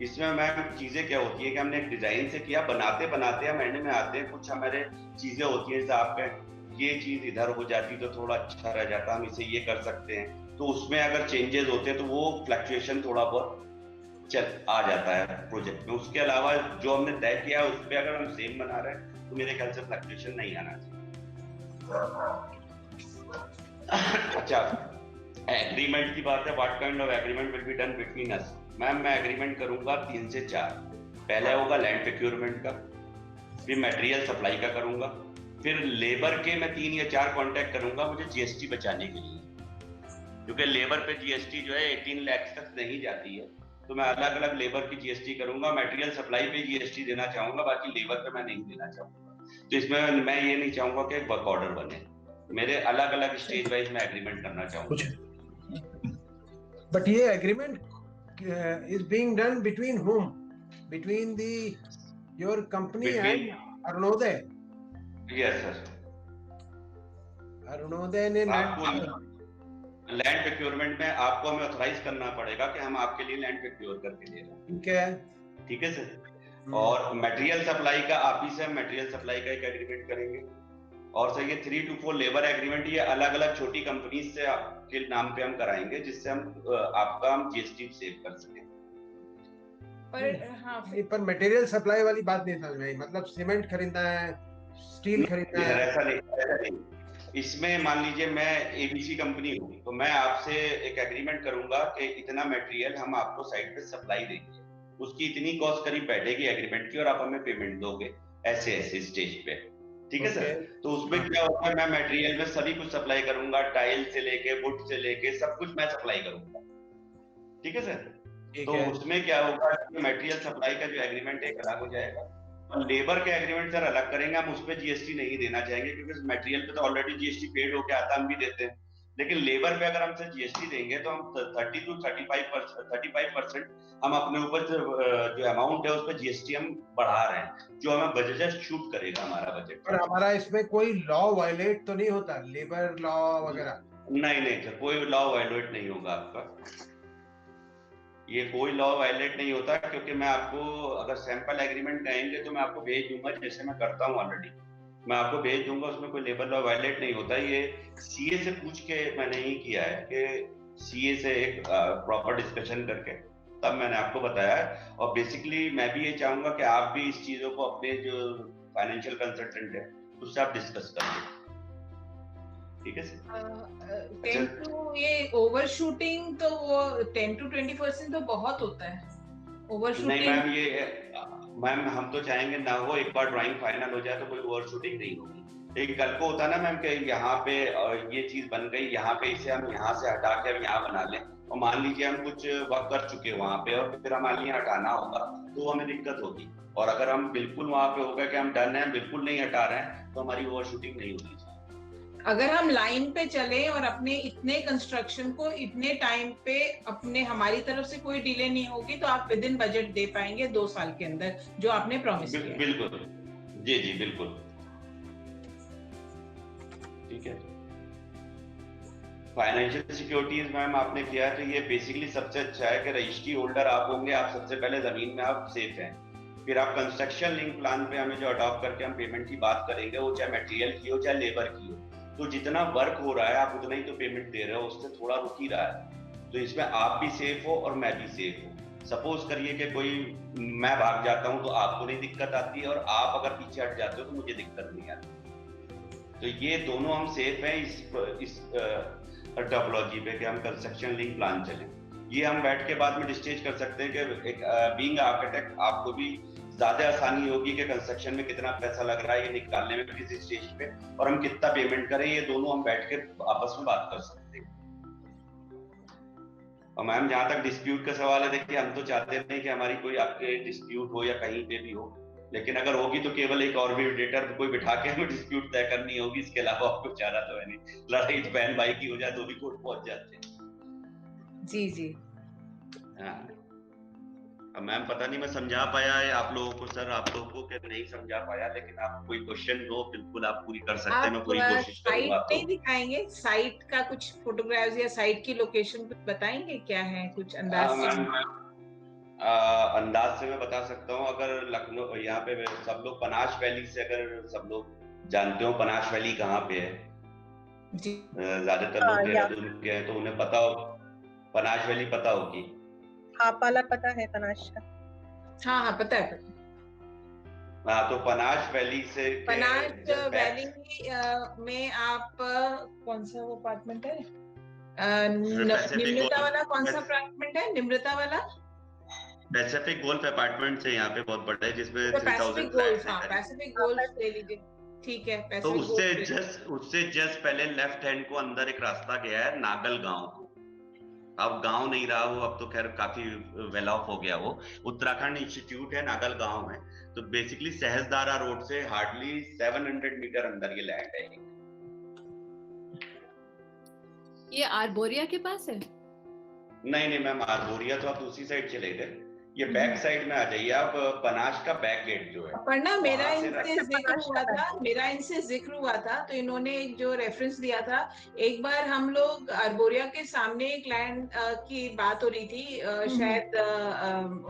इसमें मैम चीजें क्या होती है कि हमने एक डिजाइन से किया, बनाते बनाते हम एंड में आते हैं, कुछ हमारे चीजें होती है, जैसे आपका ये चीज इधर हो जाती तो थोड़ा अच्छा रह जाता, हम इसे ये कर सकते हैं, तो उसमें अगर चेंजेस होते हैं तो वो फ्लक्चुएशन थोड़ा बहुत चल आ जाता है प्रोजेक्ट में। उसके अलावा जो हमने तय किया है उस पर अगर हम सेम बना रहे हैं तो मेरे ख्याल से फ्लक्चुएशन नहीं आना चाहिए। अच्छा, एग्रीमेंट की बात है, what kind of agreement will be done between us. Ma'am मैं एग्रीमेंट करूंगा 3 से 4। पहला होगा लैंड प्रोक्योरमेंट का, फिर मटेरियल सप्लाई का करूंगा, फिर लेबर के मैं 3 या 4 कांटेक्ट करूंगा मुझे जीएसटी बचाने के लिए, क्योंकि लेबर पे जीएसटी जो है 18 लाख तक नहीं जाती है, तो मैं अलग अलग लेबर की जीएसटी करूंगा। मटेरियल सप्लाई पे जीएसटी देना चाहूंगा, बाकी लेबर पे मैं नहीं देना चाहूंगा। तो इसमें मैं ये नहीं चाहूंगा कि वर्क ऑर्डर बने, मेरे अलग अलग स्टेज वाइज में एग्रीमेंट करना चाहूंगा। बट ये agreement is being done between whom? Between your company and Arunodaya? Yes sir. Arunodaya ने लैंड प्रोक्योरमेंट में आपको हमें ऑथराइज करना पड़ेगा कि हम आपके लिए लैंड प्रोक्योर करके दे रहे हैं। ठीक है, ठीक है सर। और मटेरियल सप्लाई का आप ही से हम मटेरियल सप्लाई का एक एग्रीमेंट करेंगे। और सर ये 3 to 4 लेबर एग्रीमेंट ये अलग अलग छोटी कंपनी से आपके नाम पे हम कराएंगे, जिससे हम आपका हम जीएसटी सेव कर सकें। पर मटेरियल सप्लाई वाली बात नहीं समझ में आई, मतलब सीमेंट खरीदना है, स्टील खरीदना है, ऐसा नहीं। इसमें मान लीजिए मैं एबीसी कंपनी हूँ, तो मैं आपसे एक एग्रीमेंट करूंगा कि इतना मटेरियल हम आपको साइट पे सप्लाई देंगे, उसकी इतनी कॉस्ट करीब बैठेगी एग्रीमेंट की, और आप हमें पेमेंट दोगे ऐसे ऐसे स्टेज पे। ठीक है सर। तो उसमें क्या होगा, मैं मटेरियल में सभी कुछ सप्लाई करूंगा, टाइल से लेके वुड से लेके सब कुछ मैं सप्लाई करूंगा। ठीक है सर। तो उसमें क्या होगा, मटेरियल सप्लाई का जो एग्रीमेंट है अलग हो जाएगा, और लेबर के एग्रीमेंट सर अलग करेंगे। हम उस पर जीएसटी नहीं देना चाहेंगे, क्योंकि मटेरियल पे तो ऑलरेडी जीएसटी पेड होके आता, हम भी देते हैं, लेकिन लेबर पे अगर हम सर जीएसटी देंगे तो हम 30 to 35% हम अपने ऊपर जो अमाउंट है उस पर जीएसटी हम बढ़ा रहे हैं, जो हमें बजट शूट करेगा हमारा बजट। और हमारा इसमें कोई लॉ वायलेट तो नहीं होता, लेबर लॉ वगैरह? नहीं सर, कोई लॉ वायलेट नहीं होगा आपका, ये कोई लॉ वायलेट नहीं होता, क्योंकि मैं आपको अगर सैंपल एग्रीमेंट कहेंगे तो मैं आपको भेज दूंगा, जैसे मैं करता हूँ ऑलरेडी, मैं आपको भेज दूंगा, उसमें कोई लेबर लॉ वायलेट नहीं होता। ये सीए से पूछ के मैंने ही किया है कि सीए से एक प्रॉपर डिस्कशन करके तब मैंने आपको बताया है। और बेसिकली मैं भी ये चाहूंगा कि आप भी इस चीजों को अपने जो फाइनेंशियल कंसल्टेंट है उससे आप डिस्कस करिए। ठीक है सर। ये ओवर शूटिंग तो वो 10 to 20% तो बहुत होता है ओवर शूटिंग। नहीं मैम, ये मैम हम तो चाहेंगे ना हो, एक बार ड्राइंग फाइनल हो जाए तो कोई ओवर शूटिंग नहीं होगी। एक कल को होता है ना मैम कि यहाँ पे ये चीज बन गई, यहाँ पे इसे हम यहाँ से हटा के हम यहाँ बना लें, और मान लीजिए हम कुछ वर्क कर चुके वहाँ पे और फिर हमारे लिए हटाना होगा तो हमें दिक्कत होगी। और अगर हम बिल्कुल वहाँ पे होगा कि हम डन है, बिल्कुल नहीं हटा रहे हैं, तो हमारी ओवर शूटिंग नहीं होगी। अगर हम लाइन पे चले और अपने इतने कंस्ट्रक्शन को इतने टाइम पे अपने हमारी तरफ से कोई डिले नहीं होगी तो आप विद इन बजट दे पाएंगे 2 साल के अंदर जो आपने प्रॉमिस किया। बिल्कुल जी बिल्कुल। ठीक है। फाइनेंशियल सिक्योरिटीज मैम आपने किया है, तो ये बेसिकली सबसे अच्छा है कि रजिस्ट्री होल्डर आप होंगे, आप सबसे पहले जमीन में आप सेफ हैं। फिर आप कंस्ट्रक्शन लिंक प्लान पे हमें जो अडॉप्ट करके हम पेमेंट की बात करेंगे, वो चाहे मटेरियल की हो चाहे लेबर की हो, तो जितना वर्क हो रहा है आप उतना ही तो पेमेंट दे रहे हो, उससे थोड़ा रुक ही रहा है। तो इसमें आप भी सेफ हो और मैं भी सेफ हूँ। सपोज करिए कि कोई मैं भाग जाता हूँ तो आपको नहीं दिक्कत आती है, और आप अगर पीछे हट जाते हो तो मुझे दिक्कत नहीं आती। तो ये दोनों हम सेफ हैं इस टोपोलॉजी पे कि हम कंस्ट्रक्शन लिंक प्लान चलें। ये हम बैठ के बाद में डिस्कस कर सकते हैं कि एक बीइंग आर्किटेक्ट आपको भी ज्यादा आसानी होगी कि कंस्ट्रक्शन में कितना पैसा लग रहा है ये निकालने में किसी स्टेज पे, और हम कितना पेमेंट करें, ये दोनों हम बैठ के आपस में बात कर सकते हैं। और मैम जहां तक डिस्प्यूट का सवाल है, देखिए हम तो चाहते नहीं कि हमारी कोई आपके डिस्प्यूट हो या कहीं पे भी हो, लेकिन अगर होगी तो केवल एक और भी ऑडिटर कोई बिठा के हमें डिस्प्यूट तय करनी होगी, इसके अलावा आपको चारा तो है नहीं। लड़ाई तो बहन भाई की हो जाए तो भी कोर्ट पहुंच जाते हैं। जी जी हाँ मैम पता नहीं मैं समझा पाया है आप लोगों को, सर आप लोगों को कि नहीं समझा पाया, लेकिन आप कोई क्वेश्चन हो बिल्कुल आप पूरी कर सकते हैं, मैं पूरी कोशिश करूंगा। साइट नहीं दिखाएंगे, साइट का कुछ फोटोग्राफ्स या साइट की लोकेशन कुछ बताएंगे क्या है, कुछ अंदाज से? अंदाज से मैं बता सकता हूँ। अगर लखनऊ यहाँ पे सब लोग पनाश वैली से, अगर सब लोग जानते हो पनाश वैली कहाँ पे है, ज्यादातर लोग देहरादून के हैं तो उन्हें पता हो, पनाश वैली पता होगी। हाँ पाला पता है पनाश का। हाँ पता है। हाँ तो पनाश वैली से, पनाश वैली में आप कौन सा वो अपार्टमेंट है, निम्रता वाला कौन सा अपार्टमेंट है, निम्रता वाला पैसिफिक गोल्फ अपार्टमेंट है यहाँ पे, बहुत बड़ा है जिसमें 3000 फ्लैट्स हैं। पैसिफिक गोल्फ ले लीजिए, ठीक है। तो उससे जस्ट पहले लेफ्ट हैंड को अंदर एक रास्ता गया है नागल गांव को। अब गांव नहीं रहा वो, अब तो खैर काफी वेल ऑफ हो गया वो। उत्तराखंड इंस्टीट्यूट है नागल गांव में। तो बेसिकली सहजदारा रोड से हार्डली 700 मीटर अंदर ये लैंड है। ये आर्बोरिया के पास है? नहीं मैम, आर्बोरिया तो आप दूसरी साइड चले गए, ये बैक साइड में आ जाइए आप। पनाश का बैक गेट जो है, पर ना मेरा इनसे जिक्र हुआ था तो इन्होंने एक जो रेफरेंस दिया था, एक बार हम लोग आर्बोरिया के सामने एक लैंड की बात हो रही थी, शायद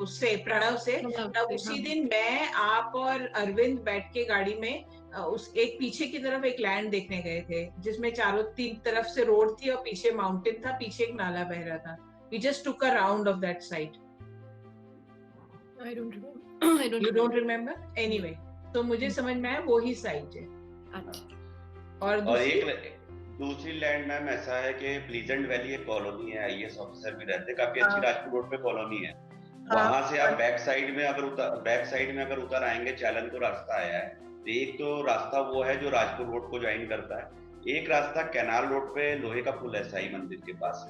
उससे प्रणव से, तब उसी दिन मैं आप और अरविंद बैठ के गाड़ी में उस एक पीछे की तरफ एक लैंड देखने गए थे, जिसमें चारों तीन तरफ से रोड थी और पीछे माउंटेन था, पीछे एक नाला बह रहा था। We just took a round of that site. I don't remember. You don't remember? Anyway, तो मुझे समझ में आया वो ही साइट है। और दूसरी लैंड मैम ऐसा है कि प्लीजेंट वैली एक कॉलोनी है, आईएएस ऑफिसर भी रहते हैं, काफी अच्छी राजपुर रोड पे कॉलोनी है। वहां से आप बैक साइड में अगर उतर आएंगे, चालन को रास्ता आया है, तो एक तो रास्ता वो है जो राजपुर रोड को ज्वाइन करता है, एक रास्ता कैनाल रोड पे लोहे का पुल है साई मंदिर के पास,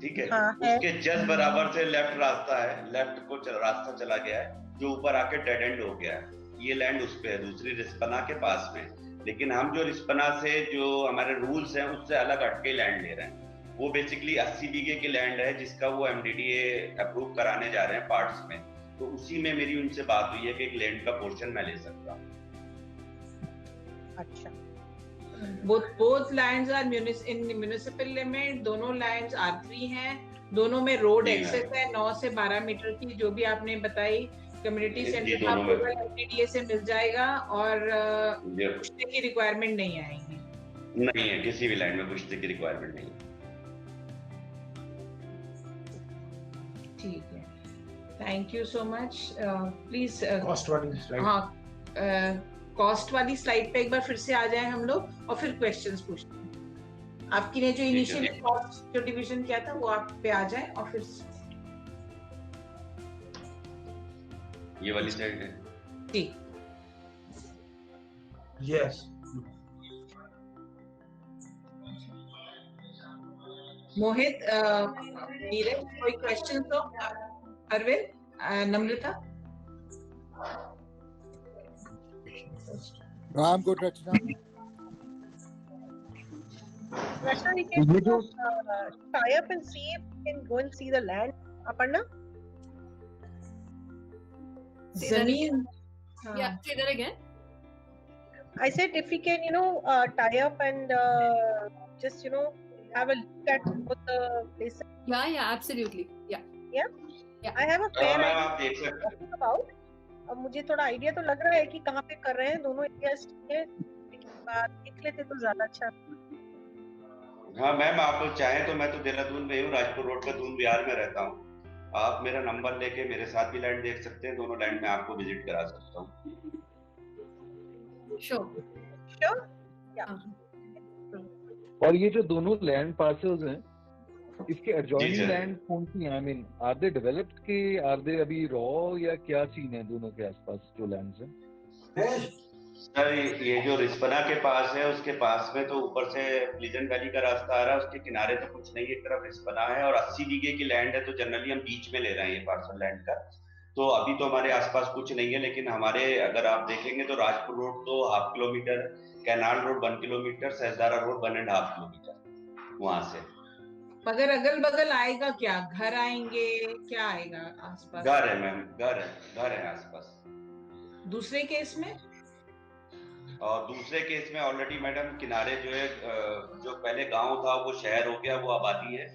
ठीक है। उसके जस्ट बराबर से लेफ्ट रास्ता है, लेफ्ट को रास्ता चला गया है जो ऊपर आके डेड एंड हो गया है। ये लैंड उस पे है, दूसरी रिस्पना के पास में। लेकिन हम जो रिस्पना से जो हमारे रूल्स हैं उससे अलग हटके लैंड ले रहे हैं। वो बेसिकली 80 बीघे की लैंड है जिसका वो एमडीडीए अप्रूव कराने जा रहे हैं पार्ट्स में। तो उसी में मेरी उनसे बात हुई है कि एक लैंड का पोर्शन मैं ले सकता हूँ। अच्छा, both lands are in municipal limit, दोनों lands R3 हैं, दोनों में रोड एक्सेस है 9 से 12 मीटर की, जो भी आपने बताई कम्युनिटी सेंटर आपको एमडीडीए से मिल जाएगा, और पुश्ते की रिक्वायरमेंट नहीं आएगी। नहीं है, किसी भी लैंड में पुश्ते की रिक्वायरमेंट नहीं है। ठीक है, thank you so much. Please cost वाली स्लाइड, हाँ कॉस्ट वाली स्लाइड पे एक बार फिर से आ जाएं हम लोग और फिर क्वेश्चंस पूछते हैं। आपकी ने जो इनिशियली कॉस्ट जो डिवीजन किया था वो आप पे आ जाए, और फिर ये वाली साइड है जी। यस मोहित, नीरज, कोई क्वेश्चन तो? अरविंद, नम्रता? No, I'm good, Rachna. Rachna, we can tie up and see if we can go and see the land. Aparna? Zameen. Yeah, say that again. I said if we can, tie up and just, have a look at both the places. Yeah, absolutely. Yeah. I have a fair idea about. अब मुझे थोड़ा idea तो लग रहा है कि कहाँ पे कर रहे हैं, दोनों एरियाज ठीक है, लेकिन एक लेते तो ज्यादा अच्छा। हाँ मैम, आप चाहें तो मैं तो देहरादून में हूँ, राजपुर रोड का दून विहार में रहता हूँ। आप मेरा नंबर लेके मेरे साथ भी लैंड देख सकते हैं, दोनों लैंड में आपको विजिट करा सकता हूँ। श्योर या। और ये जो दोनों लैंड पार्सल्स हैं, इसके एडजॉइनिंग लैंड कौन सी हैं? I mean are they developed के आर दे अभी रॉ, या क्या सीन है दोनों के आसपास जो लैंड्स हैं? सर ये जो रिस्पना के पास है, उसके पास में तो ऊपर से प्लीजेंट वैली का रास्ता आ रहा है, उसके किनारे तो कुछ नहीं, एक तरफ रिस्पना है और 80 बीघे की लैंड है, तो जनरली हम बीच में ले रहे हैं ये पार्सल लैंड का। तो अभी तो हमारे आसपास कुछ नहीं है, लेकिन हमारे अगर आप देखेंगे तो राजपुर रोड तो 1/2 kilometre, canal road 1 kilometre, Sahastradhara road 1.5 kilometre वहां से। मगर अगल बगल आएगा क्या? घर आएंगे क्या? आएगा आसपास? घर है मैम, घर है आसपास। दूसरे केस में? और दूसरे केस में ऑलरेडी मैडम किनारे जो है, जो पहले गांव था वो शहर हो गया, वो आबादी है,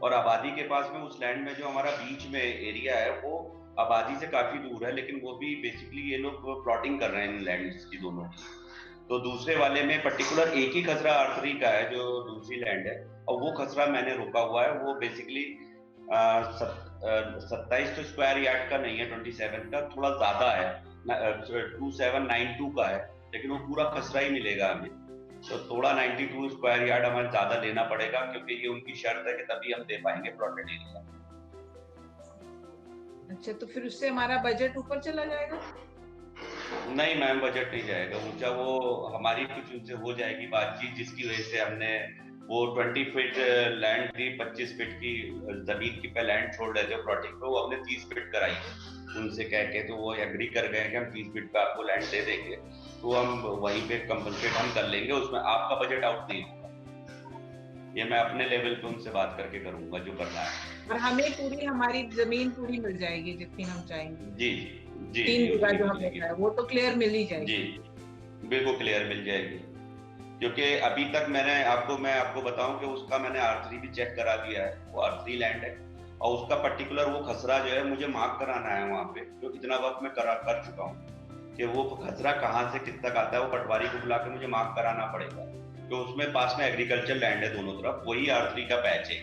और आबादी के पास में उस लैंड में जो हमारा बीच में एरिया है वो आबादी से काफी दूर है, लेकिन वो भी बेसिकली ये लोग प्लॉटिंग कर रहे हैं इन लैंड्स की दोनों की। तो दूसरे वाले में पर्टिकुलर एक ही खसरा R3 का है जो दूसरी लैंड है, और वो खसरा मैंने रोका हुआ है। वो बेसिकली 27 तो स्क्वायर यार्ड का नहीं है, 27 का थोड़ा ज्यादा है, 2792 का है, लेकिन वो पूरा खसरा ही मिलेगा हमें। तो थोड़ा 92 स्क्वायर यार्ड हमें ज्यादा लेना पड़ेगा, क्योंकि ये उनकी शर्त है कि तभी हम दे पाएंगे प्लॉटेड एरिया। अच्छा, तो फिर उससे हमारा बजट ऊपर चला जाएगा? नहीं मैम, बजट नहीं जाएगा ऊंचा, वो हमारी कुछ उनसे हो जाएगी बातचीत, जिसकी वजह से हमने वो 20 फीट लैंड थी, 25 फीट की जमीन की पे लैंड छोड़ रहे थे प्लॉटिंग पे, वो हमने 30 फीट कराई है उनसे कह के, तो वो एग्री कर गए कि हम 30 फीट पे आपको लैंड दे देंगे, तो हम वहीं पे कंपनसेट हम कर लेंगे, उसमें आपका बजट आउट नहीं होगा। ये मैं अपने लेवल पे उनसे बात करके करूंगा जो करना है, और हमें पूरी हमारी जमीन पूरी मिल जाएगी जितनी हम चाहेंगे। जी जी, 3 बीघा जो हमें है वो तो क्लियर मिल ही जाएगी। जी बिल्कुल क्लियर मिल जाएगी, क्योंकि अभी तक मैं आपको बताऊं कि उसका मैंने R3 भी चेक करा दिया है, वो R3 लैंड है, और उसका पर्टिकुलर वो खसरा जो है मुझे मार्क कराना है वहाँ पे, तो इतना वक्त मैं कर चुका हूँ कि वो खसरा कहाँ से किस तक आता है, वो पटवारी को बुला के मुझे मार्क कराना पड़ेगा, तो उसमें पास में एग्रीकल्चर लैंड है दोनों तरफ, वही R3 का पैच है।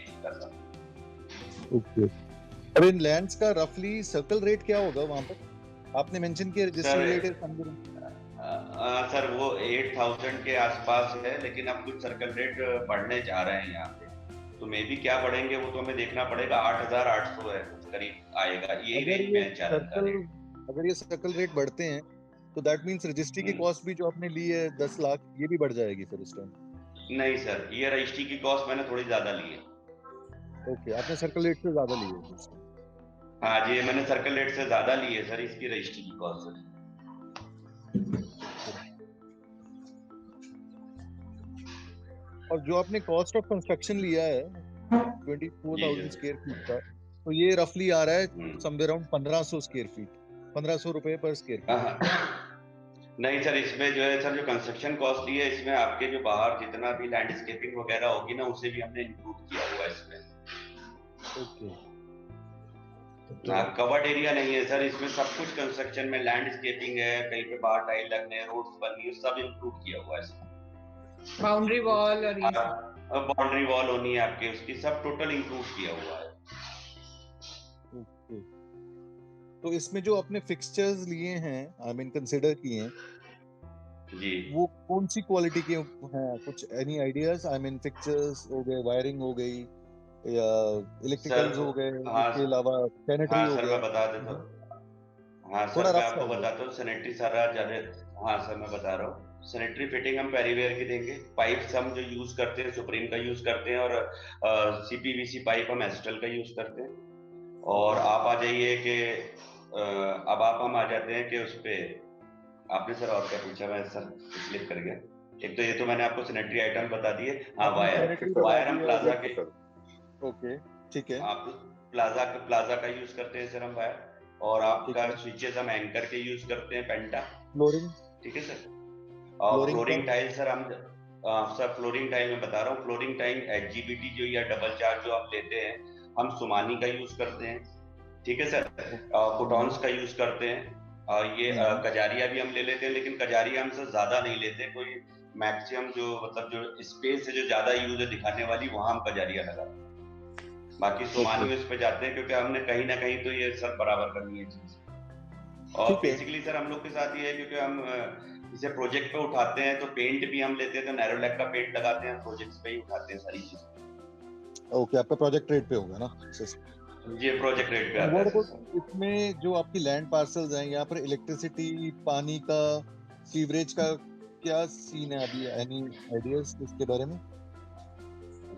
ओके, और इन लैंड्स का रफली सर्कल रेट क्या होगा वहाँ पर? आपने मेंशन किया रजिस्टर रिलेटेड सर वो 8000 के आसपास है, लेकिन अब कुछ सर्कल रेट बढ़ने जा रहे हैं यहाँ पे, तो मे भी क्या बढ़ेंगे वो तो हमें देखना पड़ेगा। 8800 है करीब आएगा, यही रेंज में है। अगर ये सर्कल रेट बढ़ते हैं तो दैट मींस रजिस्ट्री की कॉस्ट भी जो आपने ली है 10 लाख, ये भी बढ़ जाएगी फिर उस टाइम? नहीं सर, ये रजिस्ट्री की कॉस्ट मैंने थोड़ी ज्यादा ली है। ओके, आपने सर्कल रेट से ज्यादा ली है? हाँ जी, मैंने सर्कल रेट से ज्यादा ली है सर इसकी रजिस्ट्री की कॉस्ट। और जो आपने कॉस्ट ऑफ कंस्ट्रक्शन लिया है 24,000 स्क्वायर फीट का, तो ये रफली आ रहा है समवेयर अराउंड 1500 स्क्वायर फीट, 1500 रुपए पर स्क्वायर फीट। नहीं सर, इसमें जो है सर, जो कंस्ट्रक्शन कॉस्ट ली है इसमें आपके जो बाहर जितना भी लैंडस्केपिंग वगैरह होगी ना, उसे भी हमने इंक्लूड किया हुआ है इसमें। ओके, कवर्ड एरिया नहीं है सर इसमें, सब कुछ कंस्ट्रक्शन में लैंडस्केपिंग है, कहीं पे बाहर टाइल लगने, रोड्स बननी है, सब इंक्लूड किया हुआ है इसमें। बाउंड्री वॉल और ये बाउंड्री वॉल होनी है आपकी, उसकी सब टोटल इंक्लूड किया हुआ है। ओके, तो इसमें जो आपने फिक्सचर्स लिए हैं, आई मीन कंसीडर किए हैं जी, वो कौन सी क्वालिटी के हैं? कुछ any ideas? I mean fixtures हो गए, वायरिंग हो गई, या इलेक्ट्रिकल्स हो गए, इसके अलावा सैनिटरी हो गया? मैं बता देता हूँ। हाँ सर, मैं आपको बताता हूँ, सैनिटरी सारा ज्यादा। हाँ सर, मैं बता रहा हूँ, सैनिटरी फिटिंग हम पेरीवेयर की देंगे, पाइप्स हम जो यूज करते हैं सुप्रीम का यूज करते हैं, और CPVC पाइप हम एस्ट्रल का यूज करते हैं। और आप आ जाइए कि अब हम आ जाते हैं कि उस पे आपने सर और क्या पूछा, मैं सर स्लिप कर गया। एक तो ये तो मैंने आपको सैनिटरी आइटम बता दिए। हाँ, वायर हम प्लाजा के, ओके ठीक है, आप प्लाजा का यूज करते हैं सर हम वायर, और आपका स्विचेस हम एंकर के यूज करते हैं, पेंटा फ्लोरिंग, ठीक है सर। और फ्लोरिंग टाइल सर हम सर फ्लोरिंग टाइल में बता रहा हूँ, फ्लोरिंग टाइल HGBT जो या डबल चार्ज जो आप लेते हैं, हम सुमानी का यूज करते हैं, ठीक है सर। फुटॉन्स का यूज करते हैं, और ये कजारिया भी हम ले लेते हैं, लेकिन कजारिया हमसे ज्यादा नहीं लेते, कोई मैक्सिमम जो मतलब जो स्पेस है जो ज्यादा यूज है दिखाने वाली, वहां हम कजारिया लगा रहे हैं। बाकी सोमानी उस पे जाते हैं क्योंकि हमने कहीं ना कहीं तो ये सब बराबर करनी है चीज। और बेसिकली सर हम लोग के साथ ये है क्योंकि हम इसे प्रोजेक्ट पे उठाते हैं तो पेंट भी हम लेते हैं, तो नैरोलैक का पेंट लगाते हैं, प्रोजेक्ट्स पे ही उठाते हैं सारी चीजें। ओके, आपका प्रोजेक्ट रेट पे होगा ना? ये प्रोजेक्ट रेट पे आता है। इसमें जो आपकी लैंड पार्सल्स हैं, यहाँ पर इलेक्ट्रिसिटी, पानी का, सीवरेज का क्या सीन है अभी? एनी आइडियाज इसके बारे में?